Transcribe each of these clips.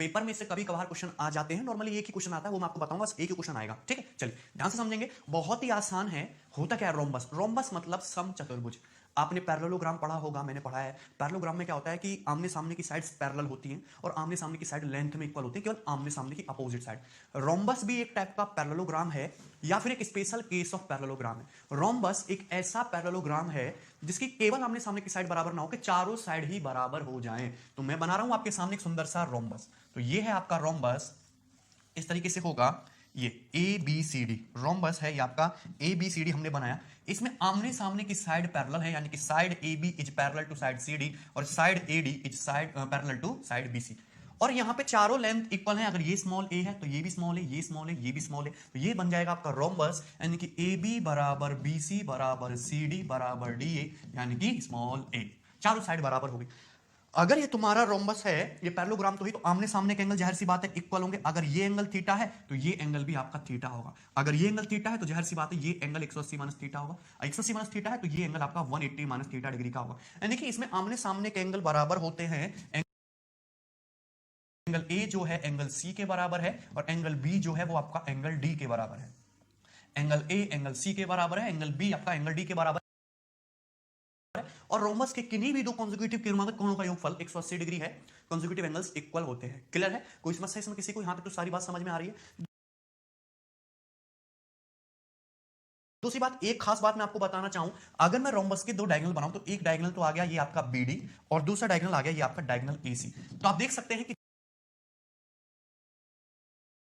Paper में से कभी कभार क्वेश्चन आ जाते हैं, नॉर्मली एक ही क्वेश्चन आता है, वो मैं आपको बताऊंगा, बस एक ही क्वेश्चन आएगा, ठीक है। चलिए ध्यान से समझेंगे, बहुत ही आसान है। होता क्या है रोम्बस? रोम्बस मतलब समचतुर्भुज। आपने पैरेललोग्राम पढ़ा होगा, मैंने पढ़ा है। पैरेललोग्राम में क्या होता है कि आमने सामने की साइड्स पैरेलल होती हैं और आमने सामने की साइड लेंथ में इक्वल होती है, केवल आमने सामने की अपोजिट साइड। रोम्बस भी एक टाइप का पैरेललोग्राम है या फिर एक स्पेशल केस ऑफ पैरेललोग्राम है। रोम्बस एक ऐसा पैरेललोग्राम है जिसकी केवल आमने सामने की साइड बराबर ना हो, कि चारों साइड ही बराबर हो जाएं। तो मैं बना रहा हूं आपके सामने एक सुंदर सा रोम्बस। तो ये है आपका रोम्बस, इस तरीके से होगा। ये A B C D rhombus है, ये आपका ए बी सी डी हमने बनाया। इसमें आमने सामने की साइड पैरेलल है, यानी कि side A B is parallel to side C D और side A D is side parallel to side B C. और यहां पे चारों लेंथ इक्वल है। अगर ये स्मॉल ए है तो ये भी स्मॉल है, ये स्मॉल है, ये भी स्मॉल है, तो ये बन जाएगा आपका रोम्बस, यानी कि ए बी बराबर बी सी बराबर सी डी बराबर डी ए, यानी कि स्मॉल ए। चारों साइड बराबर होगी। अगर ये तुम्हारा रोम्बस है, ये पैरेललोग्राम तो ही, तो आमने सामने के एंगल जाहिर सी बात है इक्वल होंगे। अगर ये एंगल थीटा है तो ये एंगल भी आपका थीटा होगा। अगर ये एंगल थीटा है तो जाहिर सी बात है ये एंगल 180 माइनस थीटा होगा। 180 माइनस थीटा है तो ये एंगल आपका 180 माइनस थीटा डिग्री का होगा। यानी कि इसमें आमने सामने के एंगल बराबर होते हैं। एंगल ए जो है एंगल सी के बराबर है और एंगल बी जो है वो आपका एंगल डी के बराबर है। एंगल ए एंगल सी के बराबर है, एंगल बी आपका एंगल डी के बराबर है। और रोम्बस के किन्हीं भी दो कॉन्सेक्यूटिव कोणों का योगफल 180 डिग्री है। कॉन्सेक्यूटिव एंगल्स इक्वल होते हैं। क्लियर है? कोई समस्या इसमें किसी को? यहां तक तो सारी बात समझ में आ रही है। दूसरी बात, एक खास बात मैं आपको बताना चाहूं, अगर मैं रोम्बस के दो डायगोनल बनाऊं तो एक डायगोनल तो आ गया ये आपका बीडी और दूसरा डायगोनल आ गया ये आपका डायगोनल एसी। तो आप देख सकते हैं कि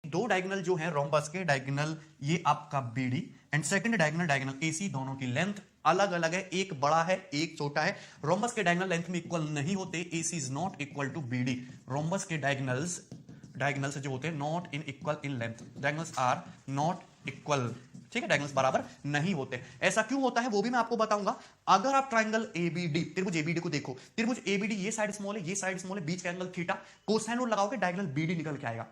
दो डायगोनल जो है रोम्बस के, डायगोनल ये आपका BD and second diagonal diagonal AC, दोनों की लेंथ अलग अलग है। एक बड़ा है एक छोटा है। रोम्बस के डायगोनल लेंथ में इक्वल नहीं होते। AC is not equal to BD. Rhombus के डायगोनल्स जो होते हैं not in equal in length. Diagonals are not equal, ठीक है, डायगोनल्स बराबर नहीं होते। ऐसा क्यों होता है वो भी मैं आपको बताऊंगा। अगर आप ट्रायंगल एबीडी, त्रिभुज एबीडी को देखो, त्रिभुज एबीडी ये साइड स्मॉल है, ये साइड स्मॉल है, बीच का एंगल थीटा, कोसाइन रूल लगाओगे डायगोनल बीडी निकल के आएगा।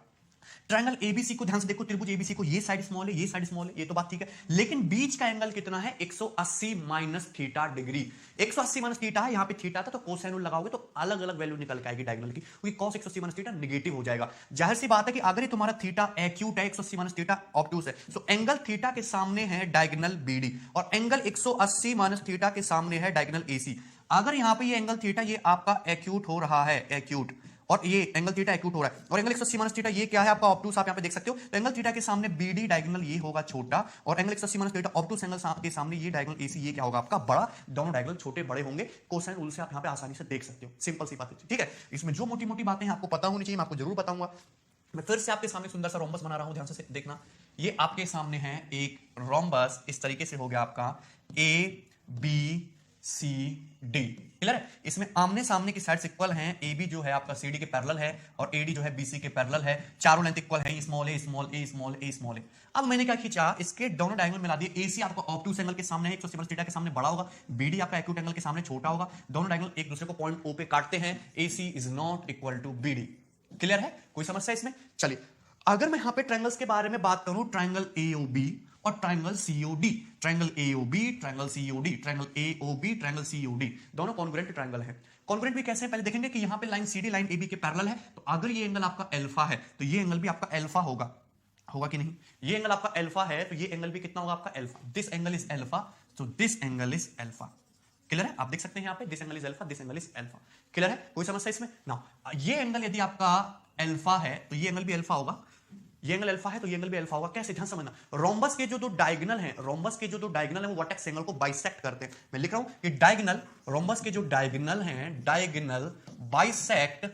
ट्रायंगल एबीसी को ध्यान से देखो, त्रिभुज एबीसी को, ये साइड स्मॉल है, ये साइड स्मॉल है, ये तो बात ठीक है, लेकिन बीच का एंगल कितना है? 180 minus theta degree. 180 minus theta है, यहां पे थीटा था, तो कोसाइन रूल लगाओगे तो अलग अलग वैल्यू निकल के आएगी डायगोनल की, क्योंकि cos 180 माइनस थीटा नेगेटिव हो जाएगा। जाहिर सी बात है कि अगर ये तुम्हारा थीटा एक्यूट है, 180 माइनस थीटा ऑब्टूस है, तो एंगल थीटा के सामने है डायगोनल बीडी और एंगल 180 माइनस थीटा के सामने है डायगोनल एसी। अगर यहां पे ये एंगल थीटा ये आपका एक्यूट हो रहा है, एक्यूट, और ये एंगल थीटा एक्यूट हो रहा है, और एंगल 180 माइनस थीटा ये क्या है आपका ऑब्टूस, आप यहां पे देख सकते हो। तो एंगल थीटा के सामने बीडी डायगोनल ये होगा छोटा, और एंगल 180 माइनस थीटा ऑब्टूस एंगल के सामने ये डायगोनल एसी ये क्या होगा आपका बड़ा। दोनों डायगोनल छोटे बड़े होंगे। कोसाइन रूल से आप यहां पे आसानी से देख सकते हो। सिंपल सी बात है, ठीक है। इसमें जो मोटी मोटी बातें हैं आपको पता होनी चाहिए, मैं आपको जरूर बताऊंगा। मैं फिर से आपके सामने सुंदर सा रोम्बस बना रहा हूं, ध्यान से देखना। ये आपके सामने है एक रोम्बस, इस तरीके से हो गया आपका A B C D. Clear है? इसमें आमने सामने की साइड्स इक्वल हैं। ए बी जो है आपका सी डी के पैरेलल है और ए डी जो है बी सी के पैरेलल है। चारों लेंथ इक्वल है, स्मॉल ए स्मॉल ए स्मॉल ए स्मॉल ए। अब मैंने क्या खींचा, इसके दोनों डायगोनल मिला दिए। एसी आपका ऑब्टूस एंगल के सामने है, 180 माइनस थीटा के सामने बड़ा होगा, बीडी आपका एक्यूट एंगल के सामने छोटा होगा। दोनों डायगोनल एक दूसरे को पॉइंट ओ पे काटते हैं। AC is not equal to BD. Clear है? कोई समस्या इसमें? चलिए, अगर मैं यहां पे ट्रायंगल्स के बारे में बात करूं, ट्रायंगल एओबी और triangle COD, triangle AOB triangle COD, triangle AOB triangle COD, दोनों कॉन्ग्रुएंट ट्रायंगल है। कॉन्ग्रुएंट भी कैसे हैं पहले देखेंगे कि यहां पे लाइन सीडी लाइन एबी के पैरेलल है, तो अगर ये एंगल आपका अल्फा है तो ये एंगल भी आपका अल्फा होगा, होगा कि नहीं? ये एंगल आपका अल्फा है तो ये एंगल भी कितना होगा आपका alpha. This angle is alpha, so this angle is alpha. Clear है? आप देख सकते हैं यहां पे this angle is alpha, this angle is alpha. Clear है? कोई समस्या इसमें ना? ये एंगल यदि आपका अल्फा है तो ये एंगल भी अल्फा होगा, ये एंगल अल्फा है तो ये एंगल भी अल्फा होगा। कैसे? ध्यान समझना। रोम्बस के जो दो डायगोनल हैं, रोम्बस के जो दो डायगोनल हैं वो वर्टेक्स एंगल को बाइसेक्ट करते हैं। मैं लिख रहा हूं कि डायगोनल, रोम्बस के जो डायगोनल हैं, diagonal bisect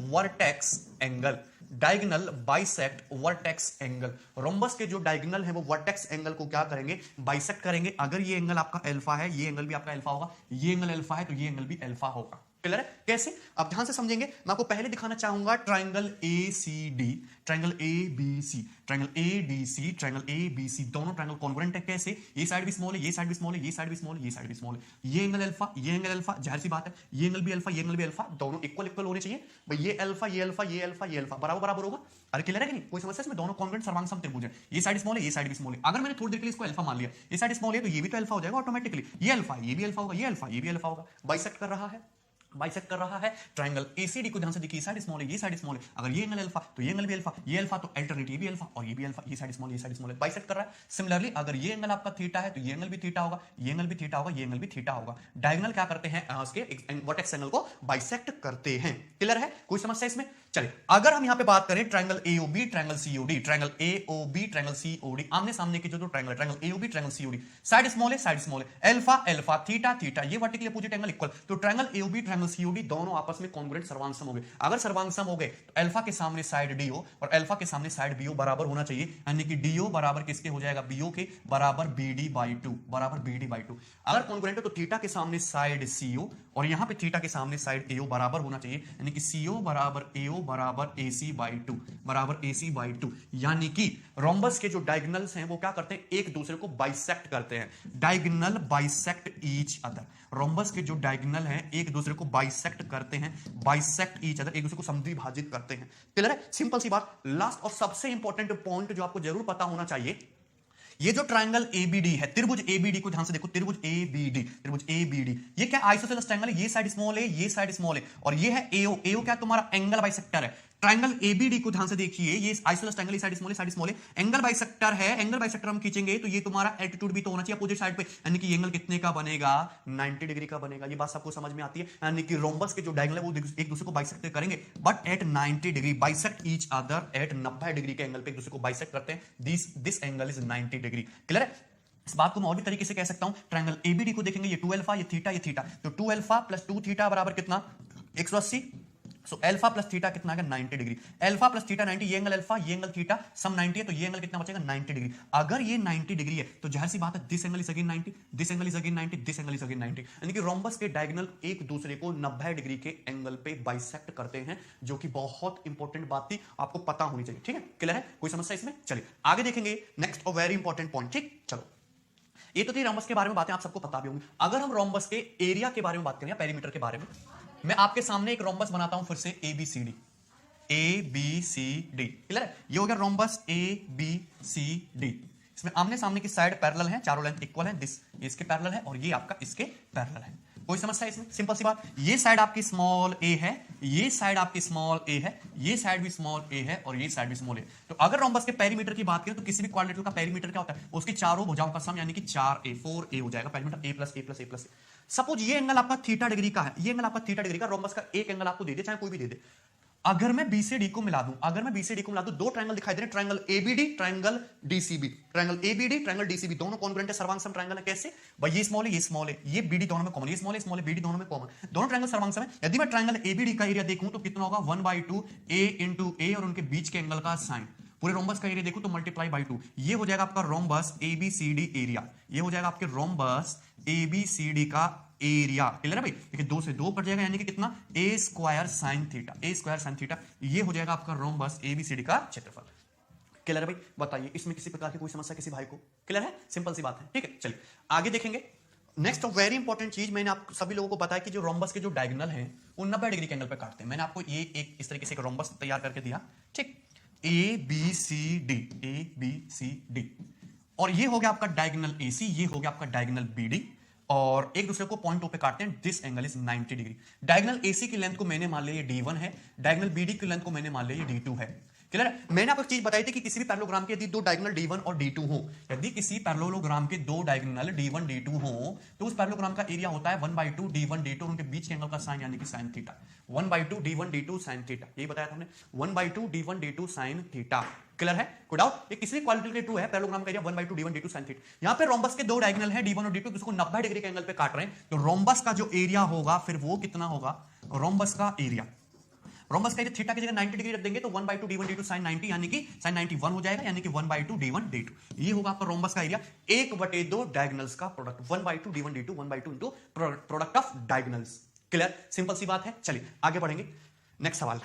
vertex angle, diagonal bisect vertex angle. Rhombus के जो डायगोनल हैं वो वर्टेक्स एंगल को क्या करेंगे? बाइसेक्ट करेंगे। अगर ये एंगल आपका अल्फा है, ये एंगल भी आपका अल्फा होगा, ये एंगल अल्फा है तो ये एंगल भी अल्फा होगा। क्लियर है? कैसे? अब ध्यान से समझेंगे। मैं आपको पहले दिखाना चाहूंगा triangle A C D, triangle A B C, triangle A D C, triangle A B C, दोनों ट्रायंगल कॉन्ग्रुएंट है। कैसे? ये साइड भी स्मॉल है, ये साइड भी स्मॉल है, ये साइड भी स्मॉल है, ये साइड भी स्मॉल है। ये एंगल अल्फा, ये एंगल अल्फा, जाहिर सी बात है ये एंगल भी अल्फा, ये एंगल भी अल्फा, दोनों इक्वल इक्वल होने चाहिए भाई। ये अल्फा, ये अल्फा, ये अल्फा, ये अल्फा बराबर बराबर होगा। अरे क्लियर है कि नहीं? कोई समस्या इसमें? दोनों कॉन्ग्रुएंट सर्वांग सम त्रिभुज है। ये साइड स्मॉल है, ये साइड भी स्मॉल है। अगर मैंने थोड़ी देर के लिए इसको अल्फा मान लिया, ये साइड स्मॉल है तो ये भी तो अल्फा हो जाएगा ऑटोमेटिकली। ये अल्फा, ये भी अल्फा होगा, ये अल्फा, ये भी अल्फा होगा। बाइसेक्ट कर रहा है, बाइसेक्ट कर रहा है। ट्रायंगल एसीडी को ध्यान से देखिए, साइड स्मॉल है, ये साइड स्मॉल है, अगर ये एंगल अल्फा तो ये एंगल भी अल्फा, ये अल्फा तो अल्टरनेट ये भी अल्फा और ये भी अल्फा, ये साइड स्मॉल, ये साइड स्मॉल है, बाइसेक्ट कर रहा है। सिमिलरली अगर ये एंगल आपका थीटा है तो ये एंगल भी थीटा होगा, ये एंगल भी थीटा होगा, ये एंगल भी थीटा होगा। डायगोनल क्या करते हैं, उसके वर्टेक्स एंगल को बाइसेक्ट करते हैं। क्लियर है, कोई समस्या इसमें? चलिए अगर हम यहां पे बात करें triangle AOB, triangle COD, triangle AOB, triangle COD, आमने सामने के जो triangle, triangle AOB, triangle COD, side small है, साइड स्मॉल है, अल्फा अल्फा, थीटा थीटा, ये वर्टिकली अपोजिट एंगल इक्वल, तो ट्रायंगल एओबी, ट्रायंगल सीओडी दोनों आपस में कॉन्ग्रुएंट सर्वांगसम हो गए। अगर सर्वांगसम हो गए तो अल्फा के सामने साइड डीओ और अल्फा के सामने साइड बीओ बराबर होना चाहिए, यानी कि डीओ बराबर किसके हो जाएगा, बीओ के बराबर बीडी बाई टू, बराबर बीडी बाई टू। अगर कॉन्ग्रुएंट है तो थीटा के सामने साइड सीओ और यहां पे थीटा के सामने साइड एओ बराबर होना चाहिए, यानी कि सीओ बराबर एओ बराबर एसी बाई टू, बराबर एसी बाई टू। यानी कि रोम्बस के जो डायगोनल्स हैं वो क्या करते हैं, एक दूसरे को बाइसेक्ट करते हैं। Diagonal bisect each other, rhombus के जो डायगोनल हैं एक दूसरे को बाइसेक्ट करते हैं, बाइसेक्ट ईच अदर, एक दूसरे को समद्विभाजित करते हैं। क्लियर है, सिंपल सी बात। लास्ट और सबसे इंपॉर्टेंट पॉइंट जो आपको जरूर पता होना चाहिए, ये जो ट्रायंगल एबीडी है, त्रिभुज एबीडी को ध्यान से देखो, त्रिभुज एबीडी, त्रिभुज एबीडी, ये क्या आइसोसेलेस ट्रायंगल है, ये साइड स्मॉल है, ये साइड स्मॉल है, और ये है एओ, एओ क्या तुम्हारा एंगल बाइसेक्टर है। ट्रायंगल एबीडी को ध्यान से देखिए, ये आइसोसेलेस ट्रायंगल, साइड स्मॉल है, साइड स्मॉल है, एंगल बाइसेक्टर है, एंगल बाइसेक्टर हम खींचेंगे तो ये तुम्हारा एल्टीट्यूड भी तो होना चाहिए अपोजिट साइड पे, यानी कि ये एंगल कितने का बनेगा, 90 डिग्री का बनेगा। ये बात सबको समझ में आती है, यानी कि रोम्बस के जो डायगोनल है वो एक दूसरे को बाइसेक्ट करेंगे, but at 90 degree, bisect each other at 90 degree के एंगल पे एक दूसरे को बाइसेक्ट करते हैं। This angle is 90 degree. Clear है, इस बात को मैं और भी तरीके से कह सकता हूं, ट्रायंगल एबीडी को देखेंगे, ये 2 अल्फा, ये थीटा, ये थीटा, तो 2 अल्फा प्लस 2 थीटा बराबर कितना, 180। सो अल्फा प्लस थीटा कितना आ गया, 90 डिग्री। अल्फा प्लस थीटा 90, ये एंगल अल्फा, ये एंगल थीटा, सम 90 है, तो ये एंगल कितना बचेगा, 90 डिग्री। अगर ये 90 डिग्री है तो जाहिर सी बात है this angle is again 90, this angle is again 90, this angle is again 90, यानी कि रोम्बस के डायगोनल एक दूसरे को 90 डिग्री के एंगल पे बाइसेक्ट करते हैं, जो कि बहुत इंपॉर्टेंट बात थी, आपको पता होनी चाहिए। ठीक है, क्लियर है, कोई समस्या इसमें? चलिए आगे देखेंगे नेक्स्ट और वेरी इंपॉर्टेंट पॉइंट। ठीक, चलो ये तो थी रोम्बस के बारे में बातें, आप सबको पता भी होंगी। अगर हम रोम्बस के एरिया के बारे में बात करें या पेरीमीटर के बारे में, मैं आपके सामने एक रोम्बस बनाता हूं फिर से, A B C D, A B C D. Clear है, ये हो गया rhombus A B C D. इसमें आमने सामने की साइड पैरेलल है, चारों लेंथ इक्वल है, दिस इसके पैरेलल है और ये आपका इसके पैरेलल है। कोई समस्या इसमें? सिंपल सी बात, ये साइड आपकी स्मॉल ए है, ये साइड आपकी स्मॉल ए है, ये साइड भी स्मॉल ए है और ये साइड भी स्मॉल ए। तो अगर रोम्बस के पेरीमीटर की बात करें तो किसी भी क्वाड्रिलेटरल का पेरीमीटर क्या होता है, उसकी चारों भुजाओं का सम, यानी कि 4a 4a हो जाएगा perimeter, a plus a plus a plus a। Suppose ये एंगल आपका थीटा डिग्री का है, ये एंगल आपका थीटा डिग्री का, रोम्बस का एक एंगल आपको दे दे, चाहे कोई भी दे दे। अगर मैं बी से डी को मिला दूं, अगर मैं बी से डी को मिला दूं, दो ट्रायंगल दिखाई दे रहे हैं, triangle ABD, triangle DCB, triangle ABD, triangle DCB, दोनों कॉन्ग्रुएंट है, सर्वांगसम ट्रायंगल है। कैसे भाई, ये स्मॉल है, ये स्मॉल है, ये बीडी दोनों में कॉमन, ये स्मॉल है, स्मॉल है, बीडी दोनों में कॉमन, दोनों ट्रायंगल सर्वांगसम है। यदि मैं ट्रायंगल एबीडी का एरिया देखूं तो कितना होगा, 1/2 a इंटू ए और उनके बीच के एंगल का साइन। पूरे रोम्बस का एरिया देखो तो मल्टीप्लाई बाई 2, ये हो जाएगा आपका रोम्बस एबीसीडी एरिया, ये हो जाएगा आपके रोम्बस एबीसीडी का एरिया। क्लियर है भाई, देखिए 2 से 2 कट जाएगा, यानी कि कितना, ए स्क्वायर साइन थीटा, ए स्क्वायर साइन थीटा, ये हो जाएगा आपका रोम्बस एबीसीडी का क्षेत्रफल। क्लियर है भाई, बताइए इसमें किसी प्रकार की कोई समस्या किसी भाई को? क्लियर है, सिंपल सी बात है। ठीक है, चलिए आगे देखेंगे। नेक्स्ट वेरी इंपॉर्टेंट चीज, मैंने आप सभी लोगों को बताया कि जो रोम्बस के जो डायगोनल हैं वो 90 डिग्री के एंगल पे काटते हैं। मैंने आपको ये एक इस तरीके से एक रोम्बस तैयार करके दिया, ठीक, A B C D, A B C D, और ये हो गया आपका डायगोनल एसी, ये हो गया आपका डायगोनल बीडी, और एक दूसरे को पॉइंट 2 पे काटते हैं। This angle is 90 degree. Diagonal AC की लेंथ को मैंने मान लिया ये D1 है, डायगोनल बीडी की लेंथ को मैंने मान लिया ये D2 है। क्लियर है, मैंने आपको चीज बताई थी कि किसी भी पैरेललोग्राम के यदि दो डायगोनल D1 और D2 हो, यदि किसी पैरेललोग्राम के दो डायगोनल D1 D2 हो तो उस पैरेललोग्राम का एरिया होता है 1/2 D1 D2 और उनके बीच के एंगल का साइन, यानी कि sine theta, 1/2 D1 D2 sine theta, यही बताया था हमने, 1/2 D1 D2 sine theta. Clear है, कोई डाउट? ये किसी क्वाड्रेटिक के 2 है, पैरेललोग्राम का area 1/2 D1 D2 sin theta. यहां पे रोम्बस के दो डायगोनल है D1 और D2, जिसको 90 डिग्री के एंगल पे काट रहे हैं, तो रोम्बस का जो एरिया होगा फिर वो कितना होगा, रोम्बस का एरिया, रोम्बस का एरिया थीटा की जगह 90 डिग्री रख देंगे तो 1/2 D1 D2 sin 90, यानी कि sin 91 हो जाएगा, यानी कि 1/2 D1 D2, ये होगा आपका रोम्बस का एरिया, 1/2 डायगोनल्स का product, 1/2 D1 D2, 1/2 into product of diagonals. Clear, simple सी बात है। चलिए आगे बढ़ेंगे, नेक्स्ट सवाल,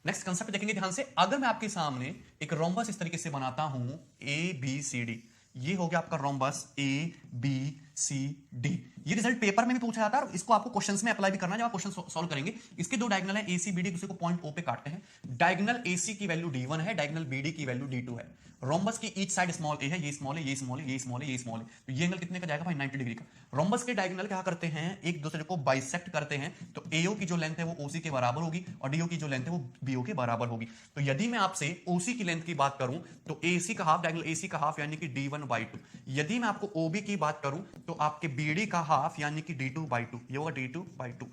नेक्स्ट कंसेप्ट देखेंगे ध्यान से। अगर मैं आपके सामने एक रोम्बस इस तरीके से बनाता हूं, ए बी सी डी, ये हो गया आपका rhombus A B C D. ये रिजल्ट पेपर में भी पूछा जाता है और इसको आपको क्वेश्चंस में अप्लाई भी करना है जब आप क्वेश्चन सॉल्व करेंगे। इसके दो डायगोनल है AC BD, दूसरे को पॉइंट O पे काटते हैं। डायगोनल AC की वैल्यू D1 है, डायगोनल BD की वैल्यू D2 है। रोम्बस की ईच साइड स्मॉल a है, ये स्मॉल है, ये स्मॉल है, ये स्मॉल है, ये स्मॉल है, तो ये एंगल कितने का जाएगा भाई 90 डिग्री का। रोम्बस के डायगोनल क्या करते हैं, एक दूसरे को बाइसेक्ट करते हैं, तो AO की जो लेंथ है वो OC के बराबर होगी और DO की जो लेंथ है वो BO के बराबर होगी। तो यदि मैं आपसे OC की लेंथ की बात करूं तो AC का हाफ, डायगोनल AC का हाफ यानी कि D1/2। यदि मैं आपको OB की बात करूं तो आपके BD का हाफ यानी कि D2/2, ये होगा D2/2।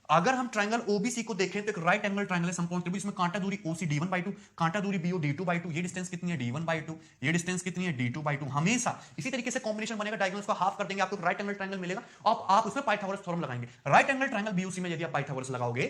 अगर हम ट्रायंगल ओबीसी को देखें तो एक राइट एंगल ट्रायंगल है समकोण त्रिभुज, इसमें कांटा दूरी OC D1/2, कांटा दूरी BO D2/2, ये डिस्टेंस कितनी है D1/2, ये डिस्टेंस कितनी है D2/2। हमेशा इसी तरीके से कॉम्बिनेशन बनेगा, डायगोनल्स को हाफ कर देंगे, आपको राइट एंगल ट्रायंगल मिलेगा और आप उसमें पाइथागोरस थ्योरम लगाएंगे। राइट एंगल ट्रायंगल BOC में यदि आप पाइथागोरस लगाओगे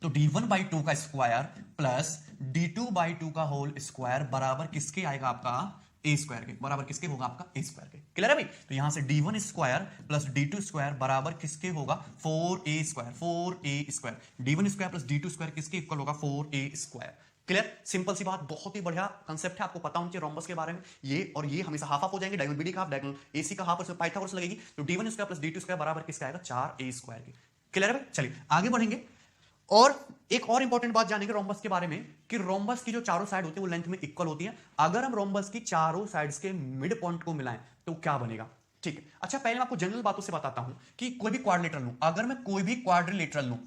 तो D1/2 का स्क्वायर प्लस D2/2 का होल स्क्वायर बराबर किसके आएगा, आपका ए स्क्वायर के बराबर। किसके होगा, आपका ए स्क्वायर के। क्लियर है भाई? तो यहां से D1 square plus D2 square बराबर किसके होगा, 4A square, 4A square. D1 square plus D2 square किसके इक्वल होगा, 4A स्क्वायर। क्लियर? सिंपल सी बात, बहुत ही बढ़िया कंसेप्ट है, आपको पता होना चाहिए रोम्बस के बारे में। ये और ये हमेशा हाफ हाफ हो जाएंगे, डायगोनल BD का हाफ, डायगोनल AC का हाफ, उसमें पाइथागोरस लगेगी, तो D1 square plus D2 square बराबर किसका आएगा, 4A स्क्वायर के। क्लियर है भाई? चलिए आगे बढ़ेंगे और एक और इंपॉर्टेंट बात जानेंगे रोम्बस के बारे में कि रोम्बस की जो चारों साइड होती है वो लेंथ में इक्वल होती है। अगर हम रोम्बस की चारों साइड्स के मिड पॉइंट को मिलाएं तो क्या बनेगा, ठीक है। अच्छा, पहले मैं आपको जनरल बातों से बताता हूं कि कोई भी क्वाड्रिलेटरल लूं, अगर मैं कोई भी क्वाड्रिलेटरल लूं,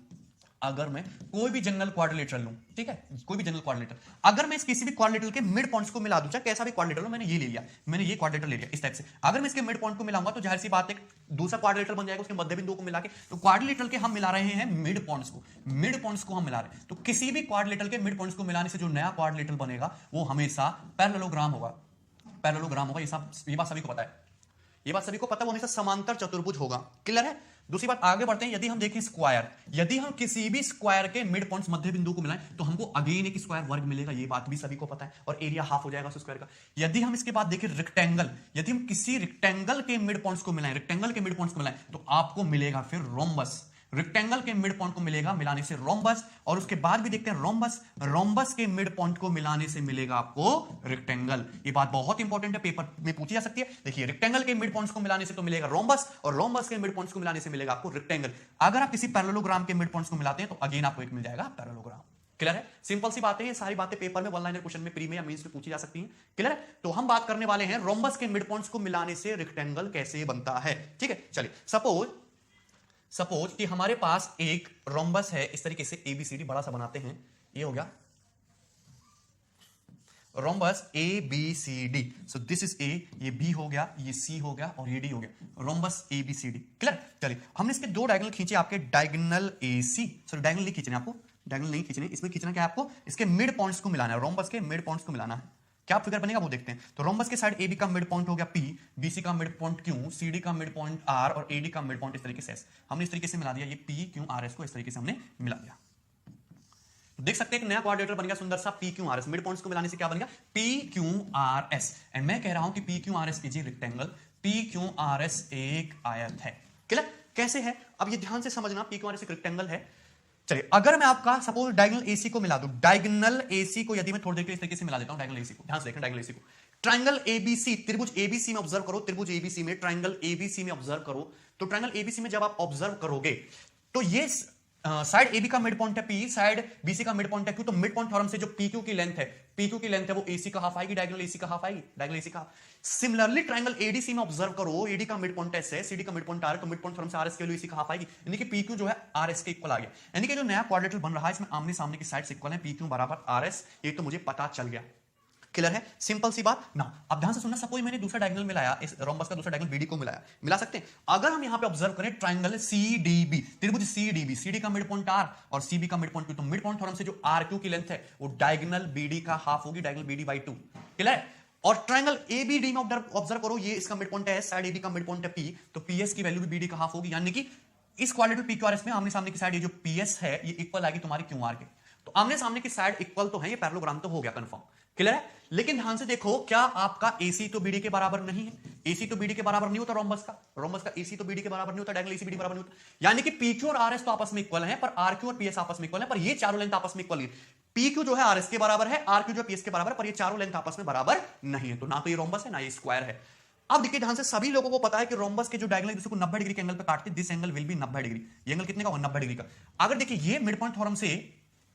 अगर मैं कोई भी जनरल क्वाड्रिलेटरल लूं, ठीक है, कोई भी जनरल क्वाड्रिलेटरल, अगर मैं इस किसी भी क्वाड्रिलेटरल के मिड पॉइंट्स को मिला दूं, चाहे कैसा भी क्वाड्रिलेटरल हो, मैंने ये ले लिया, मैंने ये क्वाड्रिलेटरल ले लिया इस टाइप से, अगर मैं इसके मिड पॉइंट को मिलाऊंगा तो जाहिर सी बात है दूसरा क्वाड्रिलेटरल बन जाएगा उसके मध्य बिंदु को मिला के। तो क्वाड्रिलेटरल के हम मिला रहे हैं मिड पॉइंट्स को, मिड पॉइंट्स को हम मिला रहे हैं, तो किसी भी क्वाड्रिलेटरल के मिड पॉइंट्स को मिलाने से जो नया क्वाड्रिलेटरल बनेगा वो हमेशा पैरेललोग्राम होगा, पैरेललोग्राम होगा। ये बात सभी को पता है, ये बात सभी को पता है, वो हमेशा समांतर चतुर्भुज होगा। क्लियर है? दूसरी बात, आगे बढ़ते हैं। यदि हम देखें स्क्वायर, यदि हम किसी भी स्क्वायर के मिड पॉइंट्स मध्य बिंदु को मिलाएं तो हमको अगेन एक स्क्वायर वर्ग मिलेगा, ये बात भी सभी को पता है, और एरिया हाफ हो जाएगा उस स्क्वायर का। यदि हम इसके बाद देखें रेक्टेंगल, यदि हम किसी रेक्टेंगल के मिड पॉइंट्स को मिलाएं, रेक्टेंगल के मिड पॉइंट्स को मिलाएं तो आपको मिलेगा फिर रोम्बस। रेक्टेंगल के मिड पॉइंट को मिलेगा मिलाने से रोम्बस, और उसके बाद भी देखते हैं रोम्बस, रोम्बस के मिड पॉइंट को मिलाने से मिलेगा आपको रेक्टेंगल। ये बात बहुत इंपॉर्टेंट है, पेपर में पूछी जा सकती है। देखिए, रेक्टेंगल के मिड पॉइंट्स को मिलाने से तो मिलेगा रोम्बस, और रोम्बस के मिड पॉइंट्स को मिलाने से मिलेगा आपको रेक्टेंगल। अगर आप किसी पैरेललोग्राम के मिड पॉइंट्स को मिलाते हैं तो अगेन आपको एक मिल जाएगा पैरेललोग्राम। क्लियर है? सिंपल सी बातें, ये सारी बातें पेपर में वन लाइनर क्वेश्चन में प्री में या मेंस में पूछी जा सकती हैं। क्लियर है? तो हम बात करने वाले हैं रोम्बस के मिड पॉइंट्स को मिलाने से रेक्टेंगल कैसे बनता है। ठीक है, चलिए सपोज कि हमारे पास एक रोम्बस है, इस तरीके से ABCD बड़ा सा बनाते हैं, ये हो गया rhombus ABCD। So this is A, ये B हो गया, ये C हो गया और ये D हो गया, रोम्बस ABCD। क्लियर? चलिए, हमने इसके दो डायगोनल खींचे, आपके डायगोनल AC, सॉरी डायगोनल नहीं खींचने, आपको डायगोनल नहीं खींचने, इसमें खींचना क्या है, आपको इसके मिड पॉइंट्स को मिलाना है, रोम्बस के मिड पॉइंट्स को मिलाना है। क्या फिगर बनेगा वो देखते हैं। तो रोम्बस के साइड AB का मिड पॉइंट हो गया P, BC का मिड पॉइंट Q, CD का मिड पॉइंट R और AD का मिड पॉइंट इस तरीके से S। हमने इस तरीके से मिला दिया, ये P Q R S को इस तरीके से हमने मिला दिया। तो देख सकते हैं एक नया क्वाड्रेटर बन गया सुंदर सा P Q R S। Mid points को मिलाने से क्या बन गया, P Q R S। And मैं कह रहा हूं कि P Q R S is a rectangle, P Q R S एक आयत है। क्लियर? कैसे है, अब ये ध्यान से समझना, P Q R S एक रेक्टेंगल है। चलिए, अगर मैं आपका सपोज डायगोनल AC को मिला दूं, डायगोनल AC को यदि मैं थोड़ी देर के इस तरीके से मिला देता हूं, डायगोनल AC को ध्यान से देखें, डायगोनल AC को ट्रायंगल ABC, त्रिभुज ABC में ऑब्जर्व करो, त्रिभुज ABC में ट्रायंगल ABC में ऑब्जर्व करो, तो ट्रायंगल ABC में जब आप ऑब्जर्व करोगे तो ये साइड AB का मिड पॉइंट है P, साइड BC का मिड पॉइंट है Q, तो मिड पॉइंट थ्योरम से जो PQ की लेंथ है, PQ की लेंथ है वो AC का हाफ आएगी, डायगोनल AC का हाफ आएगी, डायगोनल AC का। सिमिलरली ट्रायंगल ADC में ऑब्जर्व करो, AD का मिड पॉइंट S है, CD का मिड पॉइंट R, तो मिड पॉइंट थ्योरम से RS की वैल्यू AC का हाफ आएगी, यानी कि PQ जो है RS के इक्वल आ गया। यानी कि जो नया क्वाड्रेटर बन रहा है इसमें आमने सामने की साइड्स इक्वल है, PQ बराबर RS, ये तो मुझे पता चल गया। क्लियर है? सिंपल सी बात ना। अब ध्यान से सुनना, सपोज मैंने दूसरा डायगोनल मिलाया, इस रोम्बस का दूसरा डायगोनल BD को मिलाया, मिला सकते हैं। अगर हम यहां पे ऑब्जर्व करें ट्रायंगल CDB, त्रिभुज CDB, CD का मिड पॉइंट R और CB का मिड पॉइंट Q, तो मिड पॉइंट थ्योरम से जो RQ की लेंथ है वो डायगोनल BD का हाफ होगी, डायगोनल BD/2। क्लियर है? और ट्रायंगल ABD में ऑब्जर्व करो, ये इसका मिड पॉइंट है S, साइड AB का मिड पॉइंट है P, तो PS की वैल्यू भी BD का हाफ होगी, यानी कि इस क्वाड्रेटर PQRS में आमने सामने की साइड ये जो PS है ये इक्वल आएगी तुम्हारी QR के। तो आमने सामने की साइड इक्वल तो है, ये पैरेललोग्राम तो हो गया कंफर्म। क्लियर है? लेकिन ध्यान से देखो, क्या आपका AC तो BD के बराबर नहीं है? AC तो BD के बराबर नहीं होता रोम्बस का, रोम्बस का AC तो BD के बराबर नहीं होता, डायगोनल AC BD बराबर नहीं होता, यानी कि PQ और RS तो आपस में इक्वल हैं, पर RQ और PS आपस में इक्वल हैं, पर ये चारों लेंथ आपस में इक्वल नहीं। PQ जो है RS के बराबर है, RQ जो है PS के बराबर है, पर ये चारों लेंथ आपस में बराबर नहीं है, तो ना तो ये रोम्बस है ना ये स्क्वायर है। अब देखिए ध्यान से, सभी लोगों को पता है कि रोम्बस के जो डायगोनल दूसरे को 90 डिग्री के एंगल पे काटते, this angle will be 90 degree. ये एंगल कितने का होगा? 90 डिग्री का। अगर देखिए ये मिड पॉइंट थ्योरम से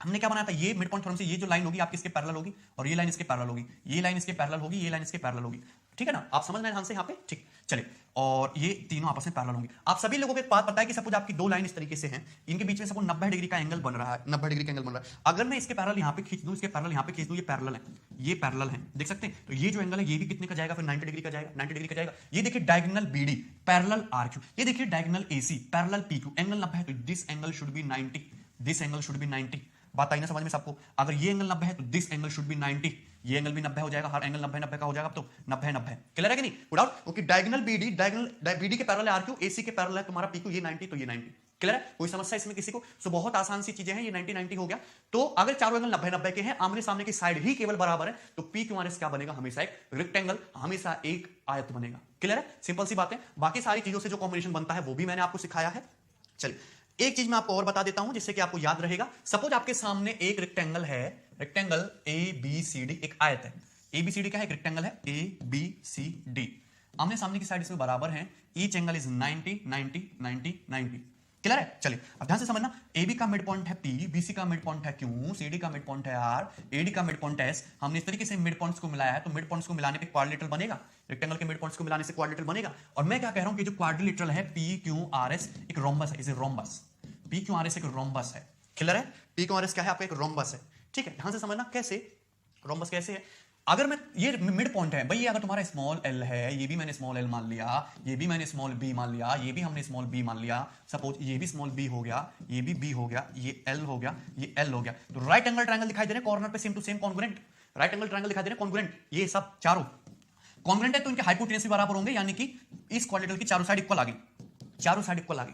हमने क्या बनाया था, ये मिड पॉइंट थ्योरम से ये जो लाइन होगी आपकी इसके पैरेलल होगी, और ये लाइन इसके पैरेलल होगी, ये लाइन इसके पैरेलल होगी, ये लाइन इसके पैरेलल होगी, ठीक है ना? आप समझ रहे हैं ध्यान से यहाँ पे, ठीक। चलिए, और ये तीनों आपस में पैरेलल होंगी। आप सभी लोगों को एक बात पता है कि सपोज आपकी दो लाइन इस तरीके से हैं, इनके बीच में सपोज 90 डिग्री का एंगल बन रहा है, 90 डिग्री का एंगल बन रहा है। अगर मैं इसके पैरेलल यहाँ पे खींच दूं, इसके पैरेलल यहाँ पे खींच दूं, ये पैरेलल है, ये पैरेलल है, देख सकते हैं? तो ये जो एंगल है ये भी कितने का जाएगा? फिर 90 डिग्री का जाएगा, 90 डिग्री का जाएगा। ये देखिए डायगोनल बीडी पैरेलल आरक्यू, ये देखिए diagonal AC parallel PQ, angle 90 है तो this angle should be 90, this angle should be 90। बात आई ना समझ में सबको? अगर ये एंगल 90 है तो दिस एंगल शुड बी 90, ये एंगल भी 90 हो जाएगा, हर एंगल 90 का हो जाएगा, अब तो 90 क्लियर है कि नहीं? विदाउट, क्योंकि डायगोनल बीडी के पैरेलल है आरक्यू, एसी के पैरेलल है तुम्हारा पीक्यू, ये 90 तो ये 90। क्लियर है? कोई समस्या इसमें किसी को? सो बहुत आसान सी चीजें हैं, ये 90 हो गया। तो अगर चारों एंगल 90 के हैं, आमने सामने की साइड ही केवल बराबर है, तो पी क्यू आर एस क्या बनेगा? हमेशा एक रेक्टेंगल, हमेशा एक आयत बनेगा। क्लियर है? सिंपल सी बात है। बाकी सारी चीजों से जो कॉम्बिनेशन बनता है वो भी मैंने आपको सिखाया है। चलिए, एक चीज मैं आपको और बता देता हूं जिससे कि आपको याद रहेगा। सपोज आपके सामने एक रेक्टेंगल है, rectangle A B C D, एक आयत है। ए बी सी डी क्या है? एक रेक्टेंगल है, ए बी सी डी। आमने सामने की साइड इसमें बराबर है, ईच एंगल इज 90 90 90 90। क्लियर है? चलिए, अब ध्यान से समझना, ए बी का मिड पॉइंट है पी, बी सी का मिड पॉइंट है क्यू, सी डी का मिड पॉइंट है आर, ए डी का मिड पॉइंट एस। हमने इस तरीके से मिड पॉइंट्स को मिलाया है, तो मिड पॉइंट्स को मिलाने पे क्वाड्रिलेटरल बनेगा, रेक्टेंगल के मिड पॉइंट्स को मिलाने से क्वाड्रिलेटरल बनेगा। और मैं क्या कह रहा हूं कि जो क्वाड्रिलेटरल है पी क्यू आर एस एक रोम्बस है, is a rhombus. P Q R S एक रोम्बस है। क्लियर है? पी क्यू आर एस क्या है? आपका एक रोम्बस है। ठीक है, ध्यान से समझना कैसे रोम्बस कैसे है। अगर मैं, ये मिड पॉइंट है भाई, अगर तुम्हारा स्मॉल एल है, ये भी मैंने स्मॉल एल मान लिया, ये भी मैंने स्मॉल बी मान लिया, ये भी हमने स्मॉल बी मान लिया, सपोज ये भी स्मॉल बी हो गया, ये भी बी हो गया, ये एल हो गया, ये एल हो गया, तो राइट एंगल ट्रायंगल दिखाई दे रहे हैं कॉर्नर पे same to same congruent. Right angle triangle दिखाई दे रहे हैं कॉन्ग्रुएंट, ये सब चारों कॉन्ग्रुएंट है, तो इनके हाइपोटेन्यूज भी बराबर होंगे, यानी कि इस क्वाड्रिलेटरल की चारों साइड इक्वल आ गई, चारों साइड इक्वल आ गई।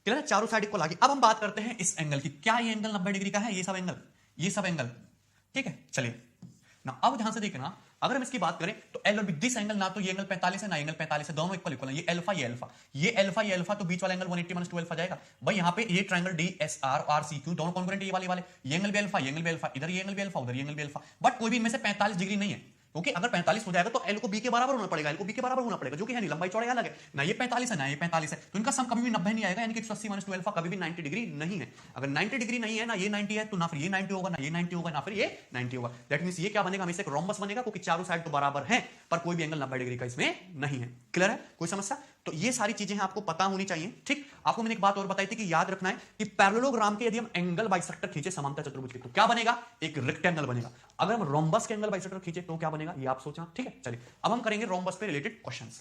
क्लियर है? चारों साइड इक्वल आ गई। अब हम बात करते हैं इस एंगल की, क्या ये एंगल 90 डिग्री का है? ये सब एंगल, ये सब एंगल, ठीक है। चलिए ना, अब ध्यान से देखना, अगर हम इसकी बात करें तो एल और बी, दिस एंगल ना तो ये एंगल 45 है ना एंगल 45 है, दोनों इक्वल इक्वल है। ये अल्फा, ये अल्फा, ये अल्फा, ये अल्फा, तो बीच वाला एंगल 180 - 2 अल्फा जाएगा। भाई यहाँ पे ये triangle D S R R C Q दोनों कॉन्ग्रुएंट, ये वाले ये एंगल भी अल्फा, ये एंगल भी अल्फा, इधर ये एंगल भी अल्फा, उधर ये एंगल भी अल्फा, बट कोई भी इनमें से 45 डिग्री नहीं है, क्योंकि अगर 45 हो जाएगा तो एल को बी के बराबर होना पड़ेगा, एल को बी के बराबर होना पड़ेगा, जो कि है नहीं, लंबाई चौड़ाई अलग है ना, ये 45 है ना ये 45 है, तो इनका सम कभी भी 90 नहीं आएगा, यानी कि 180 - 2 अल्फा कभी भी 90 डिग्री नहीं है। अगर 90 डिग्री नहीं है ना, ये 90 है तो ना फिर ये 90 होगा, ना ये 90 होगा, ना फिर ये 90 होगा। दैट मींस ये क्या बनेगा? हमेशा एक रोम्बस बनेगा, क्योंकि चारों साइड तो बराबर है, पर कोई भी एंगल 90 डिग्री का इसमें नहीं है। क्लियर है? कोई समस्या? तो ये सारी चीजें हैं, आपको पता होनी चाहिए। ठीक, आपको मैंने एक बात और बताई थी कि याद रखना है कि पैरेललोग्राम के यदि हम एंगल बाइसेक्टर खींचे समांतर चतुर्भुज के, तो क्या बनेगा? एक रेक्टेंगल बनेगा। अगर हम रोम्बस के एंगल बाइसेक्टर खींचे तो क्या बनेगा? ये आप सोचना। ठीक है, चलिए अब हम करेंगे रोम्बस पे रिलेटेड क्वेश्चंस।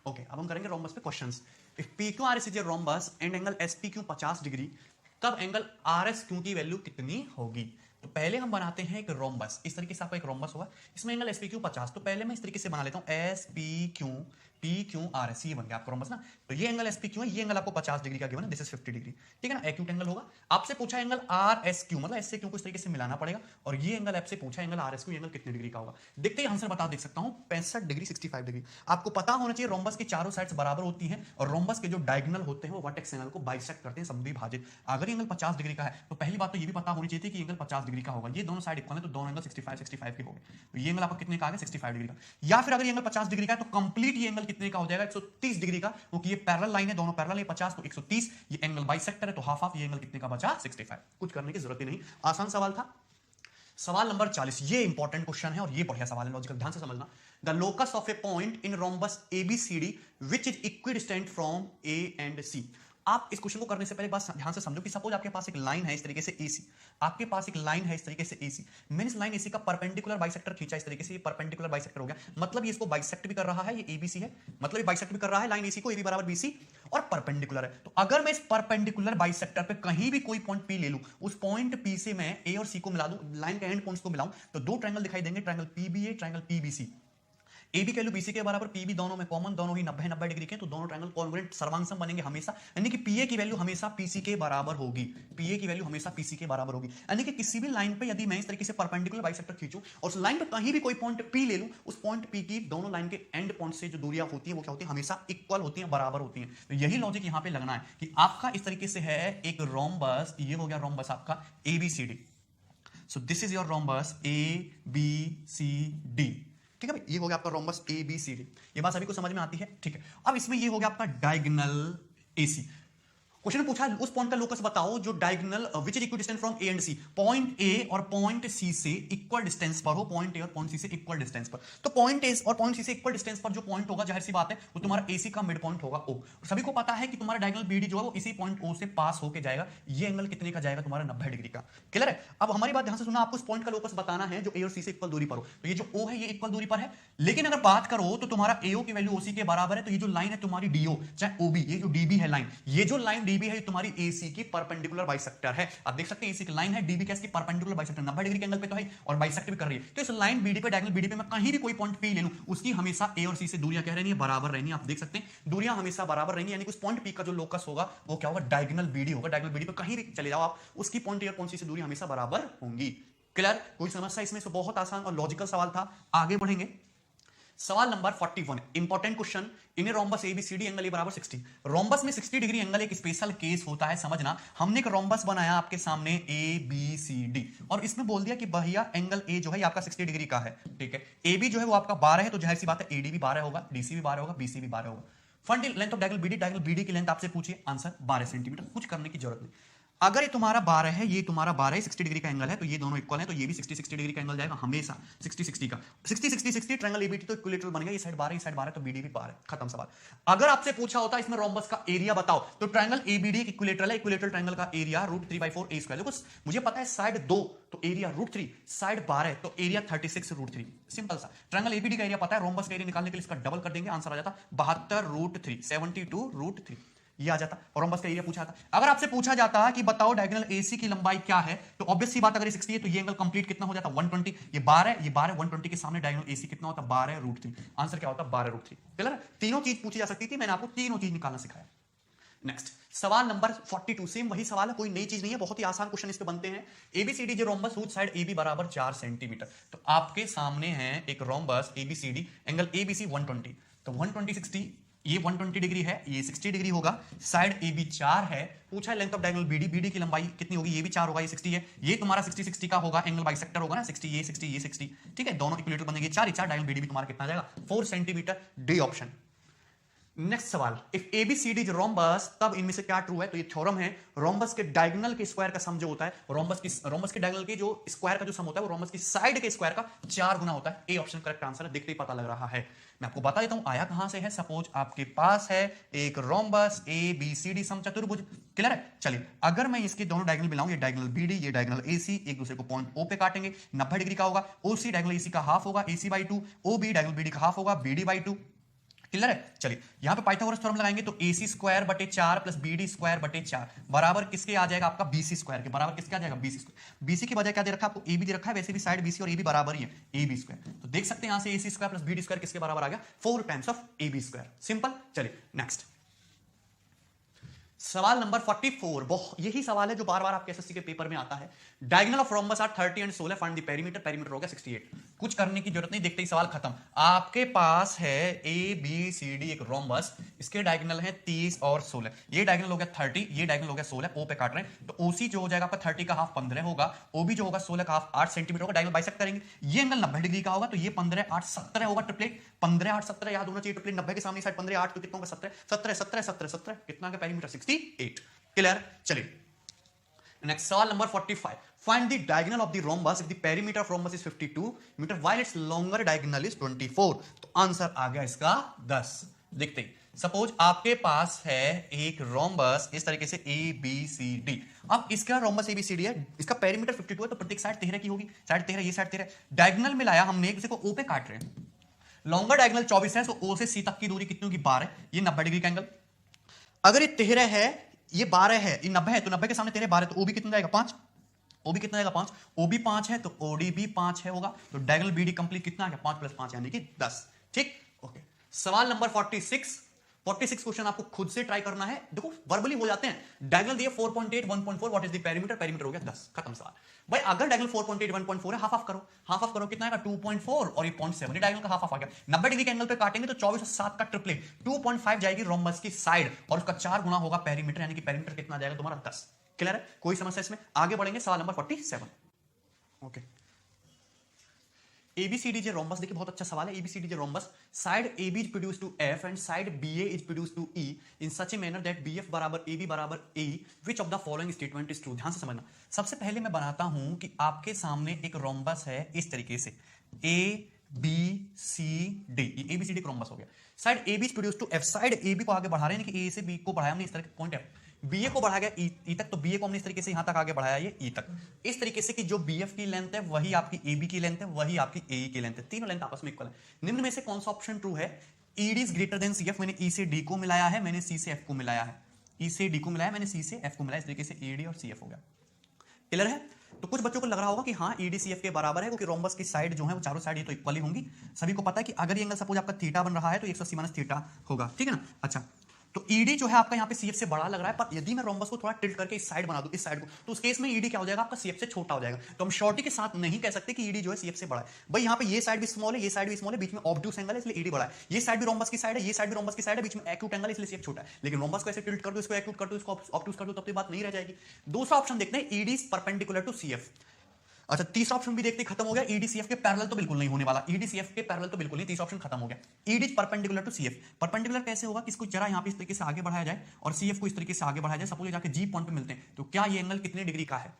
ओके, अब हम करेंगे रोम्बस पे questions. If P Q R S is a rhombus and angle S P Q 50 degree, तब एंगल आर एस क्यू की वैल्यू कितनी होगी? तो पहले हम बनाते हैं एक रोम्बस, इस तरीके से आपका एक रोम्बस होगा, इसमें एंगल एस पी क्यू 50, तो पहले मैं इस तरीके से बना लेता हूं, S P Q R S, ये बन गया आपका रोम्बस ना। तो ये एंगल एस पी क्यू है, ये एंगल आपको 50 डिग्री का गिवन है, दिस इज 50 डिग्री, ठीक है ना, एक्यूट एंगल होगा। आपसे पूछा एंगल आर एस क्यू, मतलब एस से क्यू को इस तरीके से मिलाना पड़ेगा, और ये एंगल आपसे पूछा angle R S Q, angle कितने डिग्री का होगा? देखते ही आंसर बता देख सकता हूं, 65 डिग्री 65 डिग्री। आपको पता होना चाहिए रोम्बस की चारों साइड्स बराबर होती हैं, और रोम्बस के जो डायगोनल होते हैं वो वर्टेक्स एंगल को बाइसेक्ट करते हैं, समद्विभाजित। अगर एंगल 50 डिग्री का है तो पहली बात तो ये भी पता होनी चाहिए थी कि एंगल 50 डिग्री का होगा, ये दोनों साइड इक्वल है, तो दोनों एंगल 65 65 के हो गए, तो ये एंगल आपका कितने का आ गया? 65 डिग्री का। या फिर अगर ये एंगल 50 डिग्री का है तो कंप्लीट ये एंगल कितने का हो जाएगा? 130 डिग्री का, क्योंकि ये पैरेलल लाइन है, दोनों पैरेलल है, 50 तो 130, ये एंगल बाइसेक्टर है तो हाफ हाफ, ये एंगल कितने का बचा? 65। कुछ करने की जरूरत ही नहीं, आसान सवाल था। सवाल नंबर 40, ये इंपॉर्टेंट क्वेश्चन है और ये बढ़िया सवाल है, लॉजिकल, ध्यान से समझना। The locus of a point in rhombus ABCD which is equidistant from A and C. आप इस क्वेश्चन को करने से पहले बात ध्यान से समझो कि सपोज आपके पास एक लाइन है इस तरीके से AC, आपके पास एक लाइन है इस तरीके से AC, मैंने इस लाइन AC का परपेंडिकुलर बाइसेक्टर खींचा इस तरीके से, ये परपेंडिकुलर बाइसेक्टर हो गया, मतलब ये इसको बाइसेक्ट भी कर रहा है, ये ABC है, मतलब ये बाइसेक्ट भी कर रहा है लाइन AC को, AB बराबर BC, और परपेंडिकुलर है। तो अगर मैं इस परपेंडिकुलर बाइसेक्टर पे कहीं भी कोई पॉइंट P ले लूं, उस पॉइंट P से मैं A और C को मिला दूं, लाइन के एंड पॉइंट्स को मिलाऊं, तो दो ट्रायंगल दिखाई देंगे, triangle PBA, triangle PBC। A B की वैल्यू बीसी के बराबर, पी बी दोनों में कॉमन, दोनों ही 90 डिग्री के, तो दोनों ट्रायंगल कॉन्ग्रुएंट सर्वांगसम बनेंगे हमेशा, यानी कि पीए की वैल्यू हमेशा पीसी के बराबर होगी, पीए की वैल्यू हमेशा पीसी के बराबर होगी। यानी कि किसी भी लाइन पे यदि मैं इस तरीके से परपेंडिकुलर बाइसेक्टर खींचूं और उस लाइन पे कहीं भी कोई पॉइंट पी ले लूं, उस पॉइंट पी की दोनों लाइन के एंड पॉइंट से जो दूरियां होती है वो क्या होती है? हमेशा इक्वल होती है, बराबर होती है। तो यही लॉजिक यहां पे लगना है कि आपका इस तरीके से है एक रोम्बस, ये हो गया रोम्बस आपका ABCD. So this is your rhombus A B C D, ठीक है भाई, ये हो गया आपका rhombus A B C D. ये बात सभी को समझ में आती है, ठीक है। अब इसमें ये हो गया आपका डायगोनल एसी। क्वेश्चन पूछा उस पॉइंट का लोकस बताओ जो diagonal which is equidistant from A and C, point A और पॉइंट सी से इक्वल डिस्टेंस पर हो, पॉइंट ए और पॉइंट सी से इक्वल डिस्टेंस पर। तो पॉइंट ए और पॉइंट सी से इक्वल डिस्टेंस पर जो पॉइंट होगा, जाहिर सी बात है वो तुम्हारा एसी का मिड पॉइंट होगा ओ। सभी को पता है कि तुम्हारा डायगोनल बीडी जो है वो इसी पॉइंट ओ से पास होकर जाएगा। ये एंगल कितने का जाएगा तुम्हारा 90 डिग्री का। क्लियर है। अब हमारी बात ध्यान से सुना, आपको उस पॉइंट का लोकस बताना है जो ए और सी से इक्वल दूरी पर हो। तो ये जो ओ है ये इक्वल दूरी पर है, लेकिन अगर बात करो तो तुम्हारा एओ की वैल्यू ओसी के बराबर है। तो ये जो लाइन है तुम्हारी डीओ चाहे ओबी, ये जो डीबी है लाइन, ये जो लाइन डीबी है तुम्हारी एसी की परपेंडिकुलर बाइसेक्टर है। आप देख सकते हैं एसी की लाइन है, डीबी की परपेंडिकुलर बाइसेक्टर 90 डिग्री के एंगल पे तो है और बाइसेक्ट भी कर रही है। तो इस लाइन बीडी पे, डायगोनल बीडी पे मैं कहीं भी कोई पॉइंट पी ले लूं, उसकी हमेशा ए और सी से दूरियां क्या रहनी है, बराबर रहनी है। आप देख सकते हैं दूरियां हमेशा बराबर रहनी है, यानी कि उस पॉइंट पी का जो लोकस होगा वो क्या होगा, डायगोनल बीडी होगा। डायगोनल बीडी पे कहीं भी चले जाओ आप, उसकी पॉइंट ए और पॉइंट सी से दूरी हमेशा बराबर होंगी। क्लियर। कोई समस्या इसमें? बहुत आसान और लॉजिकल सवाल था। आगे बढ़ेंगे। सवाल number 41, important question. In rhombus ABCD angle A बराबर 60। रोम्बस में 60 डिग्री एंगल एक स्पेशल केस होता है, समझना। हमने एक रोम्बस बनाया आपके सामने ए बी सी डी, और इसमें बोल दिया कि भैया एंगल ए जो है आपका 60 डिग्री का है, ठीक है। ए बी जो है वो आपका 12 है, तो जाहिर सी बात है एडी भी 12 होगा, डीसी भी 12 होगा, बीसी भी 12 होगा। Find length of diagonal BD की लेंथ आपसे पूछिए, आंसर 12 सेंटीमीटर। कुछ करने की जरूरत नहीं। अगर ये तुम्हारा 12 है, ये तुम्हारा 12 है, 60 डिग्री का एंगल है, तो ये दोनों इक्वल है, तो ये भी 60 डिग्री का एंगल जाएगा हमेशा, 60 का 60 ट्रायंगल एबीटी तो इक्विलेटरल बन गया। ये साइड 12, ये साइड 12, तो बीडी भी 12, खत्म सवाल। अगर आपसे पूछा होता इसमें रोम्बस का एरिया बताओ, तो ट्रायंगल एबीडी इक्विलेटरल है, इक्विलेटरल ट्रायंगल का एरिया √3/4 a स्क्वायर। देखो मुझे पता है साइड 2 तो एरिया √3, साइड 12 तो एरिया 36 √3। सिंपल सा। ट्रायंगल एबीडी का एरिया पता है, रोम्बस का एरिया निकालने के लिए इसका डबल कर देंगे, आंसर आ जाता 72 √3, 72 √3, ये आ जाता। और रोम्बस का एरिया पूछा था। अगर आपसे पूछा जाता कि बताओ डायगोनल एसी की लंबाई क्या है, तो ऑब्वियस सी बात, अगर ये 60 है तो ये एंगल कंप्लीट कितना हो जाता, 120। ये 12, ये 12, 120 के सामने डायगोनल एसी कितना होता, 12 √3। आंसर क्या होता, 12 √3। क्लियर है। तीनों चीज पूछी जा सकती थी, मैंने आपको तीनों चीज निकालना सिखाया। नेक्स्ट सवाल नंबर 42, सेम वही सवाल है, कोई नई चीज नहीं है, बहुत ही आसान क्वेश्चन इस पे बनते हैं। एबीसीडी जो रोम्बस हुड साइड एबी बराबर 4 सेंटीमीटर। तो आपके सामने है एक रोम्बस एबीसीडी, एंगल एबीसी 120, तो 120 60, ये 120 डिग्री है, ये 60 डिग्री होगा, साइड ए बी 4 है। पूछा है length of diagonal BD, BD की लंबाई कितनी होगी, ये भी 4 होगा, ये 60 है, ये तुम्हारा 60 का होगा, एंगल बाइसेक्टर होगा ना, 60 ये 60, ठीक है, दोनों इक्विलेटर बनेंगे, 4 डायगोनल बीडी भी तुम्हारा कितना जाएगा, 4 सेंटीमीटर। D option. नेक्स्ट सवाल, इफ एबीसीडी इज रोम्बस तब इनमें से क्या ट्रू है, तो ये थ्योरम है, रोम्बस के डायगोनल के स्क्वायर का सम जो होता है, रोम्बस के डायगोनल के जो स्क्वायर का जो सम होता है वो रोम्बस की साइड के स्क्वायर का 4 गुना होता है। ए ऑप्शन करेक्ट आंसर है, देखते ही पता लग रहा है। मैं आपको बता देता हूं आया कहां से है। सपोज आपके पास है एक rhombus A B C D समचतुर्भुज। क्लियर है। चलिए अगर मैं इसके दोनों डायगोनल मिलाऊं, ये डायगोनल बीडी, ये डायगोनल एसी, एक दूसरे को पॉइंट ओ पे काटेंगे, 90 डिग्री का होगा। ओसी डायगोनल एसी का हाफ होगा, AC by 2, OB diagonal BD का हाफ होगा, बीडी बाई 2। क्लियर है। चलिए यहां पे पाइथागोरस थ्योरम लगाएंगे, तो AC स्क्वायर बटे 4 प्लस BD स्क्वायर बटे 4 बराबर किसके आ जाएगा, आपका BC स्क्वायर के बराबर किसके आ जाएगा, BC स्क्वायर। BC की वजह क्या दे रखा है आपको, AB दे रखा है, वैसे भी साइड BC और AB बराबर ही है, AB स्क्वायर। तो देख सकते हैं यहां से AC square plus BD square किसके बराबर आ गया, 4 times of AB square. Simple. चलिए नेक्स्ट सवाल नंबर 44, यही सवाल है जो बार बार आपके एसएससी के पेपर में आता है। Diagonal of rhombus are 30 and 16, find the perimeter, perimeter हो गया 68। कुछ करने की जरूरत नहीं, देखते ही सवाल खत्म। आपके पास है ए बी सी डी एक रोम्बस, इसके डायगोनल है 30 और 16, ये डायगोनल हो गया 30, ये डायगोनल हो गया 16, ओ पे काट रहे हैं, तो ओसी जो हो जाएगा आपका 30 का हाफ 15 होगा, ओबी जो होगा 16 का हाफ 8 सेंटीमीटर होगा, डायगोनल बाइसेक्ट करेंगे, ये एंगल 90 डिग्री का होगा, तो ये 15 8 17 होगा, ट्रिपलेट 15 8 17 याद होना चाहिए, ट्रिपलेट 90 के सामने साइड 15 8 तो कितना होगा 17 17 17 17 17, कितना का पेरीमीटर 68। क्लियर। चलिए नेक्स्ट सवाल number 45, find the diagonal of the rhombus if the perimeter of rhombus is 52 metre while its longer diagonal is 24। तो आंसर आ गया इसका 10। देखते हैं, सपोज आपके पास है एक रोम्बस इस तरीके से ए बी सी डी। अब इसका rhombus A B C D है, इसका पेरीमीटर 52 है, तो प्रत्येक साइड 13 की होगी, साइड 13, ये साइड 13, डायगोनल मिलाया हमने, एक को ओ पे काट रहे हैं, लॉन्गर डायगोनल 24 है, तो ओ से सी तक की दूरी कितनी होगी 12, ये 90 डिग्री का एंगल। अगर ये 13 है, ये 12 है, ये 90 है, तो 90 के सामने 13 12, तो ओबी कितना जाएगा 5, ओबी कितना जाएगा 5, ओबी 5 है तो ओडी भी 5 है होगा, तो डायगोनल बीडी कंप्लीट कितना आ गया 5 + 5 यानी कि 10। ठीक, ओके। सवाल नंबर 46 क्वेश्चन आपको खुद से ट्राई करना है, देखो वर्बली हो जाते हैं। डायगोनल दिए 4.8 1.4, what is the perimeter, perimeter हो गया 10, खत्म सवाल। भाई अगर डायगोनल 4.8 1.4 है, हाफ हाफ करो, हाफ हाफ करो, कितना आएगा 2.4 और ये 0.7, डायगोनल का हाफ हाफ आ गया। 90 डिग्री के एंगल पे काटेंगे तो 24 और 7 का ट्रिपलेट 2.5 जाएगी रोम्बस की साइड, और उसका 4 गुना होगा पेरीमीटर, यानी कि पेरीमीटर कितना जाएगा तुम्हारा 10। क्लियर है, कोई समस्या इसमें? आगे बढ़ेंगे सवाल नंबर 47। ओके, एबीसीडी जे रोम्बस, देखिए बहुत अच्छा सवाल है। एबीसीडी जे rhombus, side AB is produce to F and side BA is produce to E in such a manner that BF बराबर AB बराबर AE, which of the following statement is true. ध्यान से समझना। सबसे पहले मैं बनाता हूं कि आपके सामने एक रोम्बस है इस तरीके से, ABCD, ये ABCD रोम्बस हो गया। Side AB is produce to F, side AB को आगे बढ़ा रहे हैं कि A से B को बढ़ाया हमने इस तरह के पॉइंट F, BA को बढ़ा गया E तक, तो BA को हमने इस तरीके से यहां तक आगे बढ़ाया ये E तक, इस तरीके से कि जो BF की लेंथ है वही आपकी AB की लेंथ है, वही आपकी AE की लेंथ है, तीनों लेंथ आपस में इक्वल है। निम्न में से कौन सा ऑप्शन ट्रू है? ED is greater than CF, मैंने E से D को मिलाया है, मैंने C से F को मिलाया है, E से D को मिलाया, मैंने C से F को मिलाया, इस तरीके से ED और CF हो गया। क्लियर है? तो कुछ बच्चों को लग रहा होगा कि हाँ ED CF के बराबर है, क्योंकि रोम्बस की साइड जो है वो चारों साइड ये तो इक्वल ही होंगी। सभी को पता है कि अगर ये एंगल सपोज आपका थीटा बन रहा है तो 180 माइनस थीटा होगा, ठीक है ना। अच्छा, तो ED जो है आपका यहाँ पे CF से बड़ा लग रहा है, पर यदि मैं रोम्बस को थोड़ा टिल्ट करके इस साइड बना दूं, इस साइड को, तो उस केस में ED क्या हो जाएगा आपका CF से छोटा हो जाएगा। तो हम शॉर्टी के साथ नहीं कह सकते कि ED जो है CF से बड़ा है। भाई यहाँ पे ये साइड भी स्मॉल है, ये साइड भी स्मॉल है, बीच में ऑब्ट्यूस एंगल है इसलिए ED बड़ा है। ये साइड भी रोम्बस की साइड है, ये साइड भी रोम्बस की साइड है, बीच में एक्यूट एंगल है इसलिए CF छोटा है। लेकिन रोम्बस को ऐसे टिल्ट कर दो, इसको एक्यूट कर दो, इसको ऑब्ट्यूस कर दो, तब तो बात नहीं रह जाएगी। दूसरा ऑप्शन देखते हैं, ED is perpendicular to CF। अच्छा, तीसरा ऑप्शन भी देखते खत्म हो गया। ED CF के पैरेलल तो बिल्कुल नहीं होने वाला, ED CF के पैरेलल तो बिल्कुल नहीं, तीसरा ऑप्शन खत्म हो गया। ED is perpendicular to CF, perpendicular कैसे होगा कि इसको जरा यहां पे इस तरीके से आगे बढ़ाया जाए और CF को इस तरीके से आगे बढ़ाया जाए, सपोज जाके G पॉइंट पे मिलते हैं, तो क्या ये एंगल कितने डिग्री का है,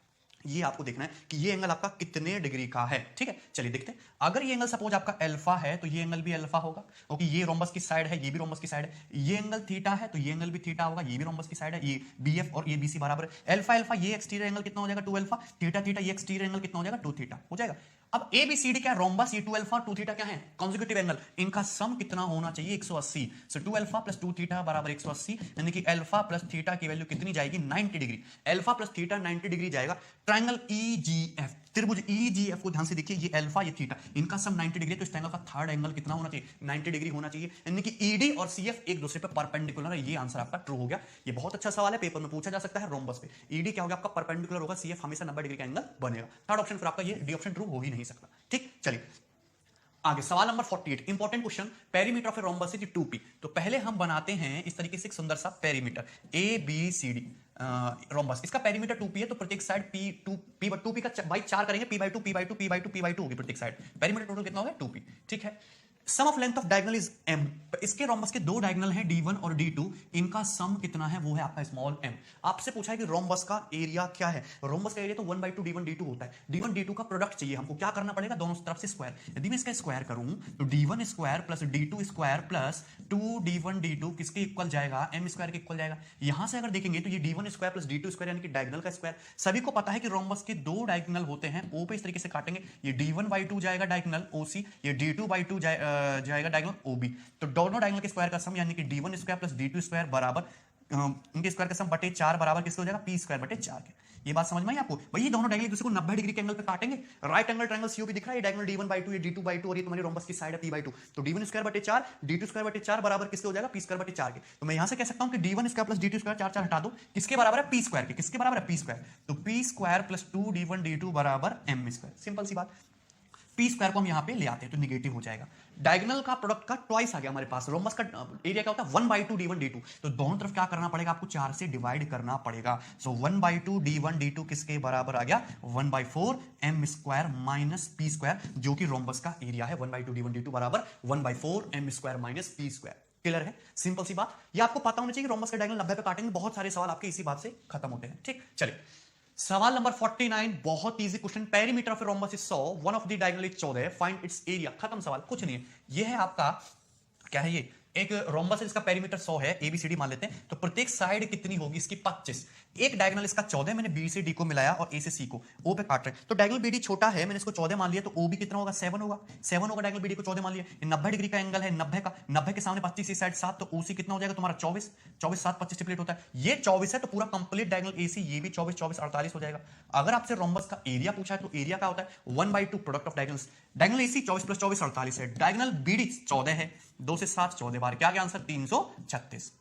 ये आपको देखना है कि ये एंगल आपका कितने डिग्री का है। ठीक है, चलिए देखते हैं। अगर ये एंगल सपोज आपका अल्फा है तो ये एंगल भी अल्फा होगा, क्योंकि ये रोम्बस की साइड है, ये भी रोम्बस की साइड है। ये एंगल थीटा है तो ये एंगल भी थीटा होगा, ये भी रोम्बस की साइड है, ये BF और ये BC बराबर है। अल्फा अल्फा ये एक्सटीरियर एंगल कितना हो जाएगा 2 अल्फा, थीटा थीटा ये एक्सटीरियर एंगल कितना हो जाएगा 2 थीटा हो जाएगा। अब ABCD क्या रोम्बस, ये 2 अल्फा 2 थीटा क्या है कॉन्जिक्यूटिव एंगल, इनका सम कितना होना चाहिए 180। सो 2 अल्फा प्लस 2 थीटा बराबर 180, यानी कि अल्फा प्लस थीटा की वैल्यू कितनी जाएगी 90 degree. Alpha plus theta 90 degree जाएगा। ट्रायंगल EGF, त्रिभुज EGF को ध्यान से देखिए, ये अल्फा ये थीटा, इनका सम 90 डिग्री, तो इस ट्रायंगल का थर्ड एंगल कितना होना चाहिए 90 डिग्री होना चाहिए, यानी कि ED और CF एक दूसरे पे परपेंडिकुलर है। ये आंसर आपका ट्रू हो गया। ये बहुत अच्छा सवाल है, पेपर में पूछा जा सकता है। रोम्बस पे ED क्या होगा आपका परपेंडिकुलर होगा, CF हमेशा 90 डिग्री का एंगल बनेगा। थर्ड ऑप्शन फिर आपका ये डी ऑप्शन ट्रू हो ही नहीं सकता। ठीक, चलिए आगे सवाल number 48, important question. Perimeter of a rhombus is 2p। तो पहले हम बनाते हैं इस तरीके से एक सुंदर सा पेरीमीटर ABCD रोम्बस, इसका पेरीमीटर 2p है, तो प्रत्येक साइड p2p का बाई 4 करेंगे, p/2 p/2 p/2 p/2 होगी प्रत्येक साइड। पेरीमीटर टोटल कितना हो गया 2p। ठीक है, sum of length of diagonal is m। इसके रोम्बस के दो डायगोनल हैं D1 और D2, इनका सम कितना है वो है आपका स्मॉल m। आपसे पूछा है कि रोम्बस का एरिया क्या है। रोम्बस का एरिया तो 1/2 D1 D2 होता है। D1 D2 का प्रोडक्ट चाहिए हमको, क्या करना पड़ेगा दोनों तरफ से स्क्वायर। यदि मैं इसका स्क्वायर करूं तो D1 square plus D2 square plus 2D1 D2 किसके इक्वल जाएगा m स्क्वायर के इक्वल जाएगा। यहां से अगर देखेंगे तो ये D1 square plus D2 square यानी कि डायगोनल का स्क्वायर। सभी को पता है कि रोम्बस के दो डायगोनल होते हैं, O पे इस तरीके से काटेंगे, ये D1/2 जाएगा डायगोनल OC, ये D2/2 जाएगा डायगोनल OB। तो दोनों डायगोनल के स्क्वायर का सम यानी कि D1 square plus D2 square बराबर इनके स्क्वायर का सम बटे 4 बराबर किसके हो जाएगा P स्क्वायर बटे 4 के। ये बात समझ में आई आपको। वही दोनों डायगोनल दूसरे को 90 डिग्री के एंगल पे काटेंगे। राइट एंगल ट्रायंगल COP दिख रहा है, डायगोनल D1/2 ये D2/2 और ये तुम्हारी रोम्बस की साइड है P/2। तो D1 स्क्वायर बटे 4 D2 स्क्वायर बटे 4 बराबर किसके हो जाएगा P स्क्वायर बटे 4 के। तो मैं यहां से कह सकता हूं कि D1 square plus D2 square 4 4 हटा दो, किसके बराबर है P स्क्वायर के। किसके बराबर है P स्क्वायर, तो P square plus 2D1 D2 बराबर m स्क्वायर। सिंपल सी बात। P स्क्वायर को हम यहां पे ले आते हैं तो निगेटिव हो जाएगा। डायगोनल का प्रोडक्ट का ट्वाइस आ गया हमारे पास। रोम्बस का एरिया क्या होता है 1/2 D1 D2, तो दोनों तरफ क्या करना पड़ेगा आपको 4 से डिवाइड करना पड़ेगा। सो 1/2 D1 D2 किसके बराबर आ गया 1/4 m square minus P square, जो कि रोम्बस का एरिया है 1/2 D1 D2 बराबर 1/4 m square minus P square. Clear है, सिंपल सी बात। ये आपको पता होना चाहिए कि रोम्बस का डायगोनल 90 पे काटेंगे, बहुत सारे सवाल आपके इसी बात से खत्म होते हैं। ठीक, चलिए सवाल नंबर 49, बहुत easy question. Perimeter of a rhombus is 100, one of the diagonal is 14, find its area. खत्म सवाल, कुछ नहीं है। ये है आपका क्या है, ये एक रोम्बस है, इसका पेरीमीटर 100 है, ABCD मान लेते हैं, तो प्रत्येक साइड कितनी होगी इसकी 25। एक डायगोनल इसका 14, मैंने B से D को मिलाया और A से C को O पे काट रहे हैं, तो डायगोनल BD छोटा है, मैंने इसको 14 मान लिया, तो OB कितना होगा 7 होगा। 7 होगा, डायगोनल BD को 14 मान लिया। ये 90 डिग्री का एंगल है 90 का, 90 के सामने 25 साइड 7, तो OC कितना हो जाएगा तुम्हारा 24 24 7 25 ट्रिपलेट होता है। ये 24 है, तो पूरा कंप्लीट डायगोनल AC ये भी 24 24 48 हो जाएगा। अगर आपसे रोम्बस का एरिया पूछा है तो एरिया क्या होता है 1/2 product of diagonals. Diagonal AC 24 plus 24 48 है, डायगोनल BD 14 है, 2 से 7 14 बार, क्या आंसर 336,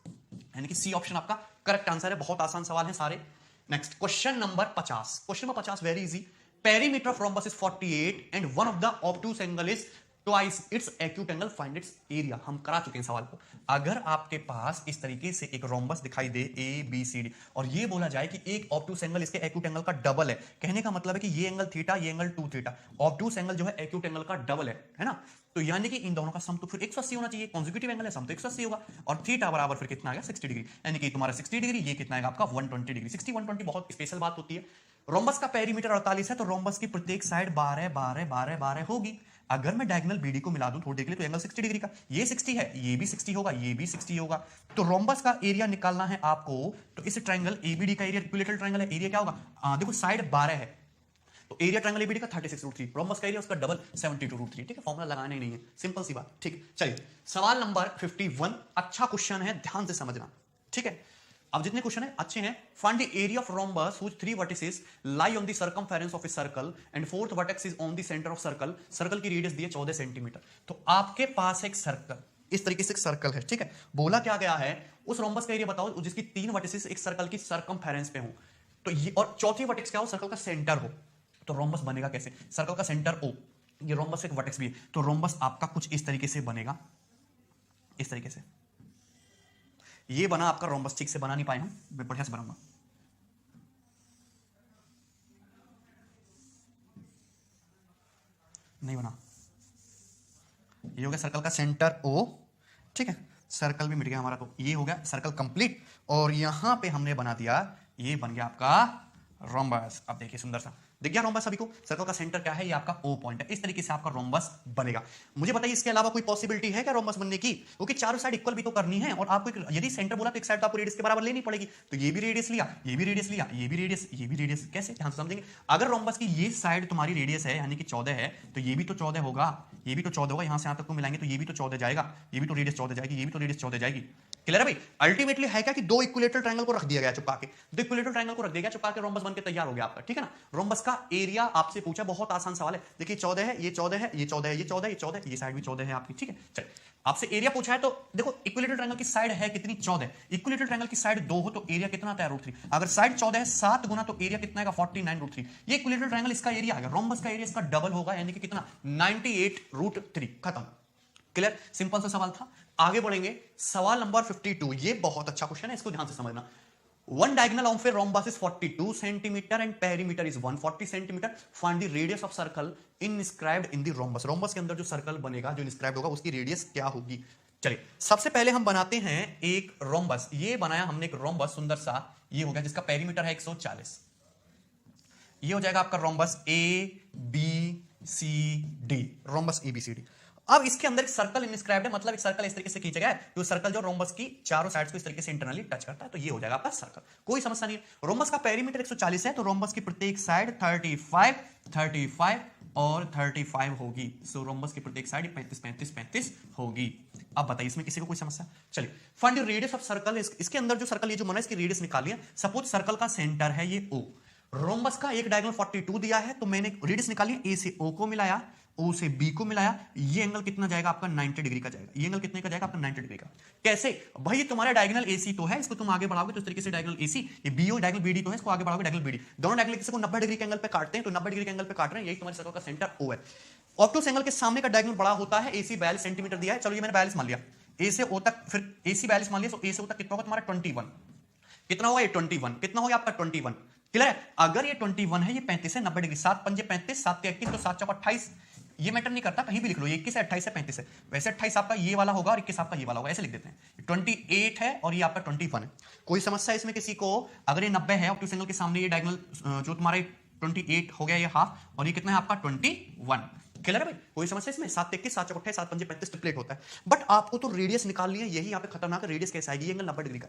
यानी कि सी ऑप्शन आपका करेक्ट आंसर है। बहुत आसान सवाल है सारे। Next question number 50, question number 50 very easy. Perimeter of rhombus is 48 and one of the obtuse angle is twice its acute angle, find its area. हम करा चुके हैं सवाल को। अगर आपके पास इस तरीके से एक रोम्बस दिखाई दे ए बी सी डी और ये बोला जाए कि एक ऑब्टूस एंगल इसके एक्यूट एंगल का डबल है, कहने का मतलब है कि ये एंगल थीटा, ये एंगल 2 थीटा, ऑब्टूस एंगल जो है एक्यूट एंगल का डबल है ना, तो यानी कि इन दोनों का सम तो फिर 180 होना चाहिए। कॉन्जिक्यूटिव एंगल है, सम तो 180 होगा, और थीटा बराबर फिर कितना आएगा 60 डिग्री, यानी कि तुम्हारा 60 डिग्री, ये कितना आएगा आपका 120 डिग्री। 60 120 बहुत स्पेशल बात होती है। रोम्बस का पेरीमीटर 48 है, तो रोम्बस की प्रत्येक साइड 12 12 12 12 होगी। अगर मैं डायगोनल बीडी को मिला दूं थोड़ी देर के लिए, तो एंगल 60 डिग्री का, ये 60 है, ये भी 60 होगा, ये भी 60 होगा। तो रोम्बस का एरिया निकालना है आपको, तो इस ट्रायंगल एबीडी का एरिया, इक्विलेटरल ट्रायंगल है, एरिया क्या होगा, देखो साइड 12 है, तो एरिया ट्रायंगल एबीडी का 36√3, रोम्बस का एरिया उसका डबल 72√3। ठीक है, फॉर्मूला लगाना ही नहीं है, सिंपल सी बात। ठीक, चलिए सवाल नंबर 51, अच्छा क्वेश्चन है, ध्यान से समझना। ठीक है, अब जितने क्वेश्चन है अच्छे हैं। Find the area of rhombus which 3 vertices lie on the circumference of a circle and 4th vertex is on the centre of circle. Circle की रेडियस दी है 14 सेंटीमीटर। तो आपके पास एक सर्कल, इस तरीके से एक सर्कल है, ठीक है, बोला क्या गया है, उस रोम्बस का एरिया बताओ जिसकी 3 वर्टिसेस एक सर्कल की सर्कमफेरेंस पे हो, तो ये, और चौथी वर्टेक्स क्या हो, सर्कल का सेंटर हो, तो रोम्बस बनेगा कैसे, सर्कल का सेंटर ओ, ये रोम्बस एक वर्टेक्स भी है, तो रोम्बस आपका कुछ इस तरीके से बनेगा, इस तरीके से ये बना आपका रोम्बस। ठीक से बना नहीं पाए हम, मैं बढ़िया से बनाऊंगा। नहीं बना, ये हो गया सर्कल का सेंटर ओ, ठीक है, सर्कल भी मिट गया हमारा, तो ये हो गया सर्कल कंप्लीट, और यहां पे हमने बना दिया, ये बन गया आपका रोम्बस। अब देखिए सुंदर सा दिख गया रोम्बस सभी को, सर्कल का सेंटर क्या है, ये आपका ओ पॉइंट है, इस तरीके से आपका रोम्बस बनेगा। मुझे बताइए इसके अलावा कोई पॉसिबिलिटी है क्या रोम्बस बनने की, क्योंकि चारों साइड इक्वल भी तो करनी है, और आपको यदि सेंटर बोला तो एक साइड तो आपको रेडियस के बराबर लेनी पड़ेगी, तो ये भी रेडियस लिया, ये भी रेडियस लिया, ये भी रेडियस, ये भी रेडियस, कैसे ध्यान से समझेंगे। अगर रोम्बस की ये साइड तुम्हारी रेडियस है यानी कि 14 है, तो ये भी तो 14 होगा, ये भी तो 14 होगा, यहां से यहां तक को मिलाएंगे तो ये भी तो 14 जाएगा, ये भी तो रेडियस 14 जाएगी, ये भी तो रेडियस 14 जाएगी। क्लियर है भाई। अल्टीमेटली है क्या कि दो इक्विलेटरल ट्रायंगल को रख दिया गया चिपका के, दो इक्विलेटरल ट्रायंगल को रख दिया गया चिपका के, रोम्बस बनके तैयार हो गया आपका। ठीक है ना। रोम्बस का एरिया आपसे पूछा, बहुत आसान सवाल है। देखिए 14 है, ये 14 है, ये 14 है, ये 14 है, ये 14 है, ये साइड भी 14 है आपकी। ठीक है, चलिए आपसे एरिया पूछा है, तो देखो इक्विलेटरल ट्रायंगल की साइड है कितनी, 14। इक्विलेटरल ट्रायंगल की साइड 2 हो तो एरिया कितना आता है √3। अगर साइड 14 है 7 गुना तो एरिया कितना आएगा 49√3। ये इक्विलेटरल ट्रायंगल इसका एरिया आएगा, रोम्बस का एरिया इसका डबल होगा, यानी कि कितना 98√3। खत्म। क्लियर, सिंपल सा सवाल था। आगे बढ़ेंगे, सवाल नंबर 52। ये बहुत अच्छा क्वेश्चन है, इसको ध्यान से समझना। One diagonal of a rhombus is 42 centimeter and perimeter is 140 centimeter. Find the radius of circle inscribed in the rhombus. Rhombus के अंदर जो सर्कल बनेगा, जो inscribed होगा, उसकी रेडियस क्या होगी। चलिए सबसे पहले हम बनाते हैं एक रोम्बस। ये बनाया हमने एक रोम्बस सुंदर सा, ये हो गया, जिसका पेरीमीटर है 140। ये हो जाएगा आपका rhombus A B C D, rhombus A B C D. अब इसके अंदर एक सर्कल इंस्क्राइब्ड है, मतलब एक सर्कल इस तरीके से खींचा गया है, जो सर्कल जो रोम्बस की चारों साइड्स को इस तरीके से इंटरनली टच करता है, तो ये हो जाएगा आपका सर्कल। कोई समस्या नहीं है। रोम्बस का पेरीमीटर 140 है, तो रोम्बस की प्रत्येक साइड 35 35 और 35 होगी। सो रोम्बस की प्रत्येक साइड 35 35 35 होगी। अब बताइए इसमें किसी को कोई समस्या। चलिए find the radius of circle. इसके अंदर जो सर्कल, ये जो बना है, इसकी रेडियस निकालिए। सपोज सर्कल का सेंटर है ये ओ, रोम्बस का एक डायगोनल 42 दिया है, तो मैंने रेडियस निकाली, ए से ओ को मिलाया, ओ से बी को मिलाया, ये एंगल कितना जाएगा आपका 90 डिग्री का जाएगा। ये एंगल कितने का जाएगा आपका 90 डिग्री का। कैसे भाई, तुम्हारा डायगोनल एसी तो है, इसको तुम आगे बढ़ाओगे तो इस तरीके से डायगोनल एसी, ये बीओ डायगोनल बीडी तो है, इसको आगे बढ़ाओगे डायगोनल बीडी। दोनों डायगोनल किसी को 90 डिग्री के एंगल पे काटते हैं, तो 90 डिग्री के एंगल पे काट रहे हैं, यही तुम्हारे सर्कल का सेंटर ओ है। ऑब्टूस एंगल के सामने का डायगोनल बड़ा होता है, एसी 42 सेंटीमीटर दिया है, चलो ये मैंने 42 मान लिया, ए से ओ तक, फिर एसी 42 मान लिया, तो ए से ओ तक कितना होगा तुम्हारा 21। कितना होगा ये 21, कितना होगा आपका 21। क्लियर है। अगर ये 21 है, ये 35 है, 90 डिग्री, 7 पंजे 35, 7 31, तो 7 चौका 28। ये मैटर नहीं करता, कहीं भी लिख लो, ये 21 है, 28 है, 35 है। वैसे 28 आपका ये वाला होगा और 21 आपका ये वाला होगा, ऐसे लिख देते हैं। 28 है और ये आपका 21 है। कोई समस्या इसमें किसी को। अगर ये 90 है, ऑब्टूस एंगल के सामने ये डायगोनल जो तुम्हारा 28 हो गया, ये हाफ, और ये कितना है आपका 21। क्लियर है भाई, कोई समस्या इसमें। 7 31, 7 चौका 28, 7 पंजे 35 ट्रिपलेट होता है। बट आपको तो रेडियस निकालनी है, यही यहाँ पे खतरनाक है। रेडियस कैसे आएगी, ये एंगल 90 डिग्री का।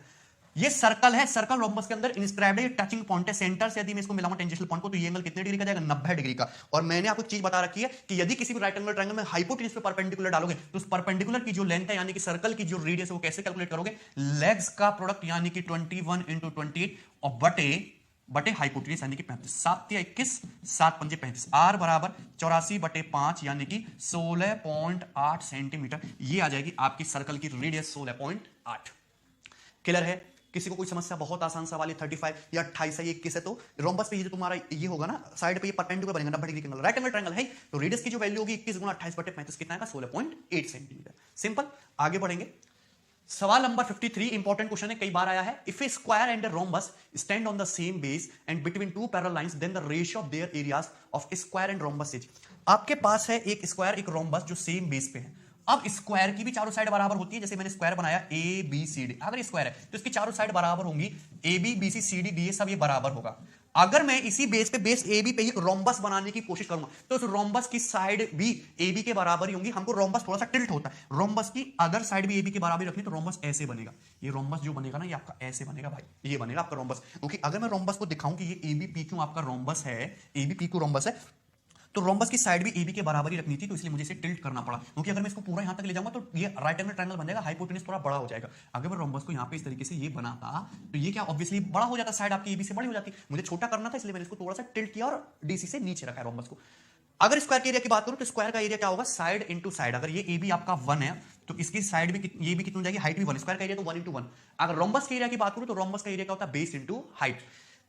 ये सर्कल है, सर्कल रोम्बस के अंदर इंस्क्राइब्ड है, टचिंग पॉइंट है सेंटर से। यदि मैं इसको मिलाऊं टेंजेंशियल पॉइंट को, तो ये एंगल कितने डिग्री का जाएगा 90 डिग्री का। और मैंने आपको एक चीज बता रखी है कि यदि किसी भी राइट एंगल ट्रायंगल में हाइपोटेन्यूज पे परपेंडिकुलर डालोगे, तो उस परपेंडिकुलर की जो लेंथ है, यानी कि सर्कल की जो रेडियस है, वो कैसे कैलकुलेट करोगे, लेग्स का प्रोडक्ट, यानी कि 21 × 28 और बटे हाइपोटेन्यूज, यानी कि 35। 7 या 21, 7 पंजे 35, आर बराबर 84/5, यानी कि 16.8 सेंटीमीटर। ये आ जाएगी आपकी सर्कल की रेडियस 16.8। क्लियर है। किसी को कोई समस्या बहुत आसान सवाल है 35 या 28 है, 21 है, तो रोम्बस पे ये जो तुम्हारा ये होगा ना साइड पे ये परपेंडिकुलर बनेगा 90 डिग्री के एंगल, राइट एंगल ट्रायंगल है, तो रेडियस की जो वैल्यू होगी 21 गुना 28/35 कितना आएगा 16.8 सेंटीमीटर। सिंपल। आगे बढ़ेंगे। सवाल नंबर 53 इंपॉर्टेंट क्वेश्चन है, कई बार आया है। If a square and a rhombus stand on the same base and between two parallel lines then the ratio of their areas of square and rhombus is. आपके पास है एक स्क्वायर एक रोम्बस जो सेम बेस पे है। अब square की भी चारों साइड बराबर होती है, जैसे मैंने स्क्वायर बनाया ए बी सी डी, अगर स्क्वायर है तो इसकी चारों साइड बराबर होंगी, A B B C C D D सब ये बराबर होगा। अगर मैं इसी बेस पे बेस ए बी पे ही रोम्बस बनाने की कोशिश करूंगा तो उस रोम्बस की साइड भी ए बी के बराबर ही होंगी। हमको रोम्बस थोड़ा सा टिल्ट होता है, रोम्बस की अदर साइड भी ए बी के बराबर रखनी, तो रोम्बस ऐसे बनेगा। ये रोम्बस जो बनेगा ना ये आपका ऐसे बनेगा भाई, ये बनेगा आपका रोम्बस। क्योंकि अगर मैं रोम्बस को दिखाऊं कि ये ए बी पी क्यू आपका रोम्बस है, A B P Q rhombus है, तो रोम्बस की साइड भी एबी के बराबर ही रखनी थी, तो इसलिए मुझे इसे टिल्ट करना पड़ा। क्योंकि अगर मैं इसको पूरा यहां तक ले जाऊंगा तो ये राइट एंगल ट्रायंगल बन जाएगा, हाइपोटेन्यूज थोड़ा बड़ा हो जाएगा। अगर मैं रोम्बस को यहां पे इस तरीके से ये बनाता तो ये क्या ऑब्वियसली बड़ा हो जाता, साइड आपकी एबी से बड़ी हो जाती। मुझे छोटा करना था इसलिए मैंने इसको थोड़ा सा टिल्ट किया और डीसी से नीचे रखा है रोम्बस को। अगर स्क्वायर के एरिया की बात करूं तो स्क्वायर का एरिया क्या होगा, साइड इंटू साइड। अगर ये एबी आपका 1 है तो इसकी साइड भी ये भी कितनी हो जाएगी, हाइट भी 1, स्क्वायर का एरिया तो 1 × 1। अगर रोम्बस के एरिया की बात करूं तो रोम्बस का एरिया क्या होता है, बेस इंटू हाइट।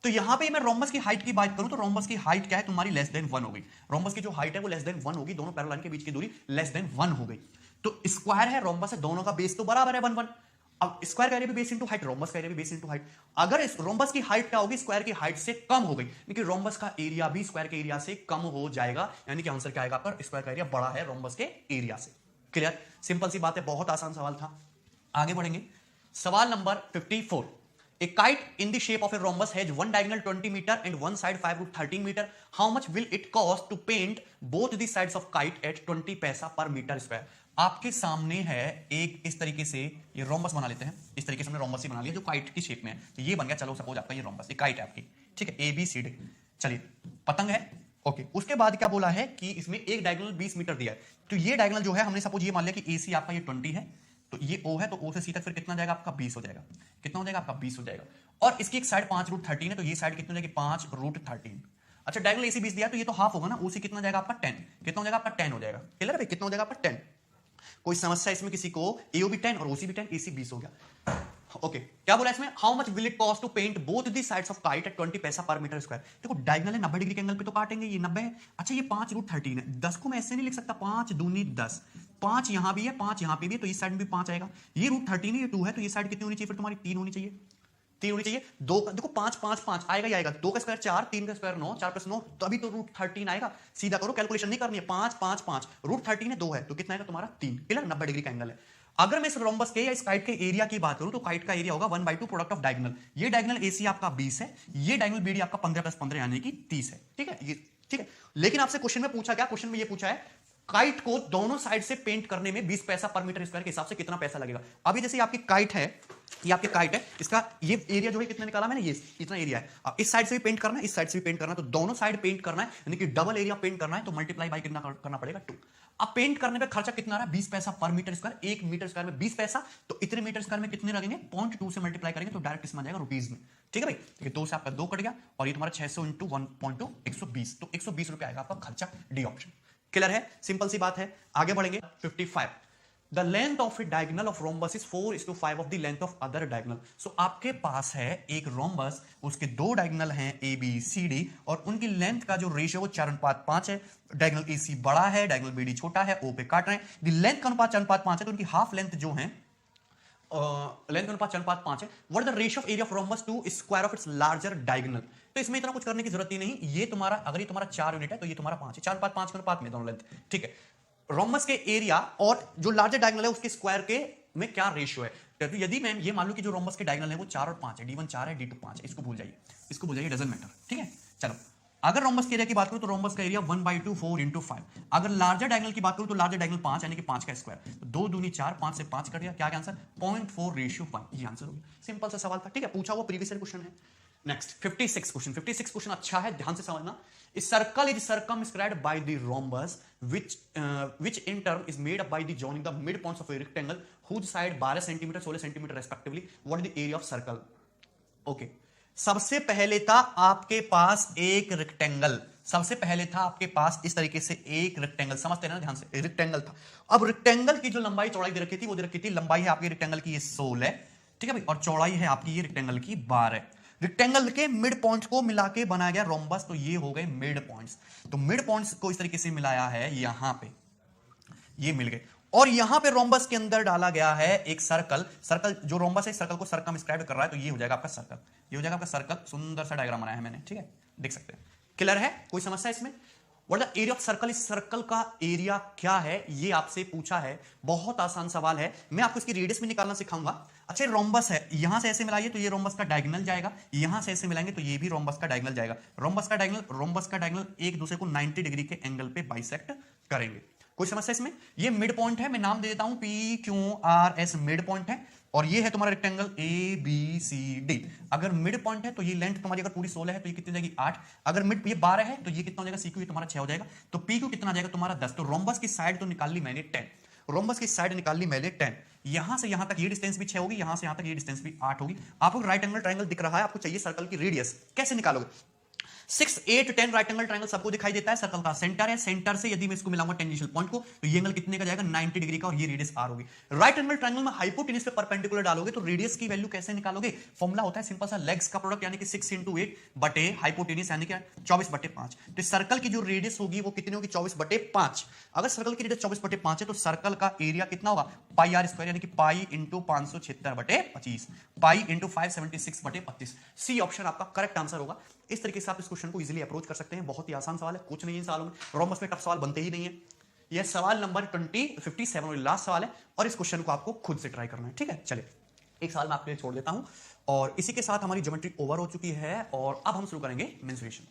तो यहां पे मैं रोम्बस की हाइट की बात करूं तो रोम्बस की हाइट क्या है तुम्हारी, लेस देन 1 हो गई। रोम्बस की जो हाइट है वो लेस देन 1 होगी, दोनों पैरेलल लाइन के बीच की दूरी लेस देन 1 हो गई। तो स्क्वायर है रोम्बस है, दोनों का बेस तो बराबर है 1 1। अब स्क्वायर का एरिया भी बेस इंटू हाइट, रोम्बस का एरिया भी बेस इंटू हाइट। अगर इस रोम्बस की हाइट क्या होगी, स्क्वायर की हाइट से कम हो गई, क्योंकि रोम्बस का एरिया भी स्क्वायर के एरिया से कम हो जाएगा, यानी कि आंसर क्या आएगा आपका, स्क्वायर का एरिया बड़ा है रोम्बस के एरिया से। क्लियर, सिंपल सी बात है, बहुत आसान सवाल था। आगे बढ़ेंगे। सवाल number 54। A kite in the shape of a rhombus has one diagonal 20 meter and one side 5√13 meter. How much will it cost to paint both the sides of kite at 20 पैसा per meter square? आपके सामने है एक इस तरीके से, ये rhombus बना लेते हैं, इस तरीके से हमने रोम्बस ही बना लिया जो काइट की शेप में है, तो ये बन गया। चलो सपोज आपका ये रोम्बस, ये काइट है आपकी, ठीक है, ए बी सी डी। चलिए पतंग है, ओके। उसके बाद क्या बोला है कि इसमें एक डायगोनल 20 मीटर दिया है, तो ये डायगोनल जो है हमने सपोज ये मान लिया कि ए सी आपका ये 20 है, तो ये O है, तो O से C तक फिर कितना जाएगा आपका 20 हो जाएगा। कितना हो जाएगा आपका 20 हो जाएगा। और इसकी एक साइड 5√13 है, तो ये साइड कितनी हो जाएगी 5√13। अच्छा डायगोनल AC 20 दिया तो ये तो हाफ होगा ना, OC कितना जाएगा आपका 10। कितना हो जाएगा आपका 10 हो जाएगा। क्लियर है भाई, कितना हो जाएगा आपका 10। कोई समस्या इसमें किसी को, AO भी 10 और OC भी 10, AC 20 हो गया। ओके क्या बोला इसमें, how much will it cost to paint both the sides of kite at 20 paisa पर मीटर स्क्वायर। देखो डायगोनल है, 90 डिग्री के एंगल पे तो काटेंगे, ये 90 है। अच्छा ये 5√13 है, 10 को मैं ऐसे नहीं लिख सकता, 5 दूनी 10, 5 यहां भी है 5 यहां पे भी है, तो इस साइड में भी 5 आएगा। ये √13 है, ये 2 है, तो ये साइड कितनी होनी चाहिए फिर तुम्हारी, 3 होनी चाहिए। 3 होनी चाहिए। दो देखो 5 5 5 आएगा ही आएगा, 2 का स्क्वायर 4, 3 का स्क्वायर 9, 4 + 9, तो अभी तो √13 आएगा। सीधा करो, कैलकुलेशन नहीं करनी है। 5 5 5 √13 है, 2 है, तो कितना आएगा तुम्हारा 3। क्लियर, 90 डिग्री का एंगल है। अगर मैं इस रोम्बस के या इस काइट के एरिया की बात करूं तो काइट का एरिया होगा 1/2 प्रोडक्ट ऑफ डायगोनल। ये डायगोनल AC आपका 20 है, ये डायगोनल BD आपका 15 + 15 यानी कि 30 है। ठीक है, ये ठीक है। लेकिन आपसे क्वेश्चन में पूछा क्या, क्वेश्चन में ये पूछा है काइट को दोनों साइड से पेंट करने में 20 पैसा पर मीटर स्क्वायर के हिसाब से कितना पैसा लगेगा। अभी जैसे आपकी काइट है, ये आपकी काइट है, इसका ये एरिया जो है कितना निकाला मैंने, ये इतना एरिया है। अब इस साइड से भी पेंट करना है, इस साइड से भी पेंट करना है, तो दोनों साइड पेंट करना है, यानी कि डबल एरिया पेंट करना है, तो मल्टीप्लाई बाय कितना करना पड़ेगा 2। अब पेंट करने पे खर्चा कितना रहा है, 20 पैसा पर मीटर स्क्वायर। 1 मीटर स्क्वायर में 20 पैसा, तो इतने मीटर स्क्वायर में कितने लगेंगे, 0.2 से मल्टीप्लाई करेंगे तो डायरेक्ट इसमें आ जाएगा रुपीज में। ठीक है भाई, ये 2 से आपका 2 कट गया, और ये तुम्हारा 600 × 1.2 120, तो 120 रुपए आएगा आपका खर्चा, डी ऑप्शन। क्लियर है, सिंपल सी बात है। आगे बढ़ेंगे। 55 the length of a diagonal of rhombus is 4:5 of the length of other diagonal. So आपके पास है एक रोम्बस, उसके 2 डायगोनल हैं A B C D, और उनकी लेंथ का जो रेशियो वो 4:5 है। डायगोनल AC बड़ा है, डायगोनल BD छोटा है, O पे काट रहे हैं। द लेंथ का अनुपात 4:5 है, तो उनकी हाफ लेंथ जो है लेंथ अनुपात 4:5 है। What the ratio of area of rhombus to square of its larger diagonal. तो इसमें इतना कुछ करने की जरूरत ही नहीं, ये तुम्हारा अगर ये तुम्हारा 4 यूनिट है तो ये तुम्हारा 5 है, 4:5 के अनुपात में दोनों लेंथ। ठीक है, रोम्बस के एरिया और जो लार्जर डायगोनल है उसके स्क्वायर के में क्या रेशियो है। तो यदि मैं ये मान लूं कि जो रोम्बस के डायगोनल है वो 4 और 5 है, D1 4 है, D2 5 है, इसको भूल जाइए, इसको भूल जाइए, डजंट मैटर। ठीक है, चलो अगर रोम्बस के एरिया की बात करूं तो रोम्बस का एरिया 1/2 4 × 5। अगर लार्जर डायगोनल की बात करूं तो लार्जर डायगोनल 5 यानी कि 5 का स्क्वायर, तो 2 दूनी 4, 5 से 5 कट गया, क्या आंसर 0.4:1, ये आंसर हो गया। सिंपल सा सवाल था, ठीक है, पूछा हुआ प्रीवियस ईयर क्वेश्चन है। Next 56 question. 56 क्वेश्चन अच्छा है, ध्यान से समझना। A circle is circumscribed by the rhombus which in turn is made up by the joining the midpoints of a rectangle whose side 12 cm 16 cm respectively. What is the area of circle? Okay. सबसे पहले था आपके पास एक rectangle, सबसे पहले था आपके पास इस तरीके से एक रेक्टेंगल, समझते हैं ना ध्यान से, रेक्टेंगल था। अब रेक्टेंगल की जो लंबाई चौड़ाई दे रखी थी वो दे रखी थी, लंबाई है आपके रेक्टेंगल की ये 16 है, ठीक है भाई, और चौड़ाई है आपकी ये रेक्टेंगल की 12। रेक्टेंगल के मिड पॉइंट को मिला के बनाया गया रोम्बस, तो ये हो गए मिड पॉइंट्स। तो मिड पॉइंट्स को इस तरीके से मिलाया है यहां पे, ये मिल गए, और यहां पे रोम्बस के अंदर डाला गया है एक सर्कल। सर्कल जो रोम्बस है, सर्कल को सर्कमस्क्राइब कर रहा है, तो ये हो जाएगा आपका सर्कल, ये हो जाएगा आपका सर्कल। सुंदर सा डायग्राम बनाया है मैंने, ठीक है, देख सकते हैं। क्लियर है, कोई समस्या इसमें? What the area of circle, इस सर्कल का एरिया क्या है, ये आपसे पूछा है। बहुत आसान सवाल है, मैं आपको इसकी रेडियस भी निकालना सिखाऊंगा। अच्छा, रोम्बस है, यहां से ऐसे मिलाइए तो ये रोम्बस का डायगोनल जाएगा, यहां से ऐसे मिलाएंगे तो ये भी रोम्बस का डायगोनल जाएगा। रोम्बस का डायगोनल एक दूसरे को 90 डिग्री के एंगल पे बाइसेक्ट करेंगे। कोई समस्या इसमें? ये मिड पॉइंट है, मैं नाम दे देता हूं P Q R S, mid point है, और ये है तुम्हारा rectangle A B C D. अगर मिड पॉइंट है तो ये लेंथ तुम्हारी अगर पूरी 16 है तो ये कितनी जाएगी 8, अगर मिड ये 12 है तो ये कितना हो जाएगा, सी क्यू तुम्हारा 6 हो जाएगा, तो पी क्यू कितना जाएगा तुम्हारा 10। तो रोम्बस की साइड तो निकाल ली मैंने 10, रोम्बस की साइड निकाल ली मैंने 10। यहां से यहां तक ये डिस्टेंस भी 6 होगी, यहां से यहां तक ये डिस्टेंस भी 8 होगी। आपको राइट एंगल ट्रायंगल दिख रहा है, आपको चाहिए सर्कल की रेडियस, कैसे निकालोगे? 6, 8, 10 राइट एंगल ट्रायंगल सबको दिखाई देता है, सर्कल का सेंटर है, सेंटर से यदि मैं इसको मिलाऊंगा टेंजेंशियल पॉइंट को, तो ये एंगल कितने का जाएगा, 90 डिग्री का, और ये रेडियस आर होगी। राइट एंगल ट्रायंगल में हाइपोटेन्यूज पे परपेंडिकुलर डालोगे तो रेडियस की वैल्यू कैसे निकालोगे? फॉर्मूला होता है सिंपल सा, लेग्स का प्रोडक्ट यानी कि 6 × 8 बटे हाइपोटेन्यूज यानी कि 24/5। तो सर्कल की जो रेडियस होगी वो कितनी होगी, 24/5। अगर सर्कल की रेडियस 24/5 है तो सर्कल का एरिया कितना होगा, पाई आर स्क्वायर यानी कि pi into 576/25, pi into 576/25। C option आपका करेक्ट आंसर होगा। इस तरीके से आप इस क्वेश्चन को इजीली अप्रोच कर सकते हैं। बहुत ही आसान सवाल है, कुछ नहीं है सवालों में, रोम्बस में टफ सवाल बनते ही नहीं है। यह सवाल नंबर 57 और लास्ट सवाल है, और इस क्वेश्चन को आपको खुद से ट्राई करना है, ठीक है। चलिए, एक सवाल मैं आपके लिए छोड़ देता हूं, और इसी के साथ हमारी ज्योमेट्री ओवर हो चुकी है, और अब हम शुरू करेंगे मेंसुरेशन।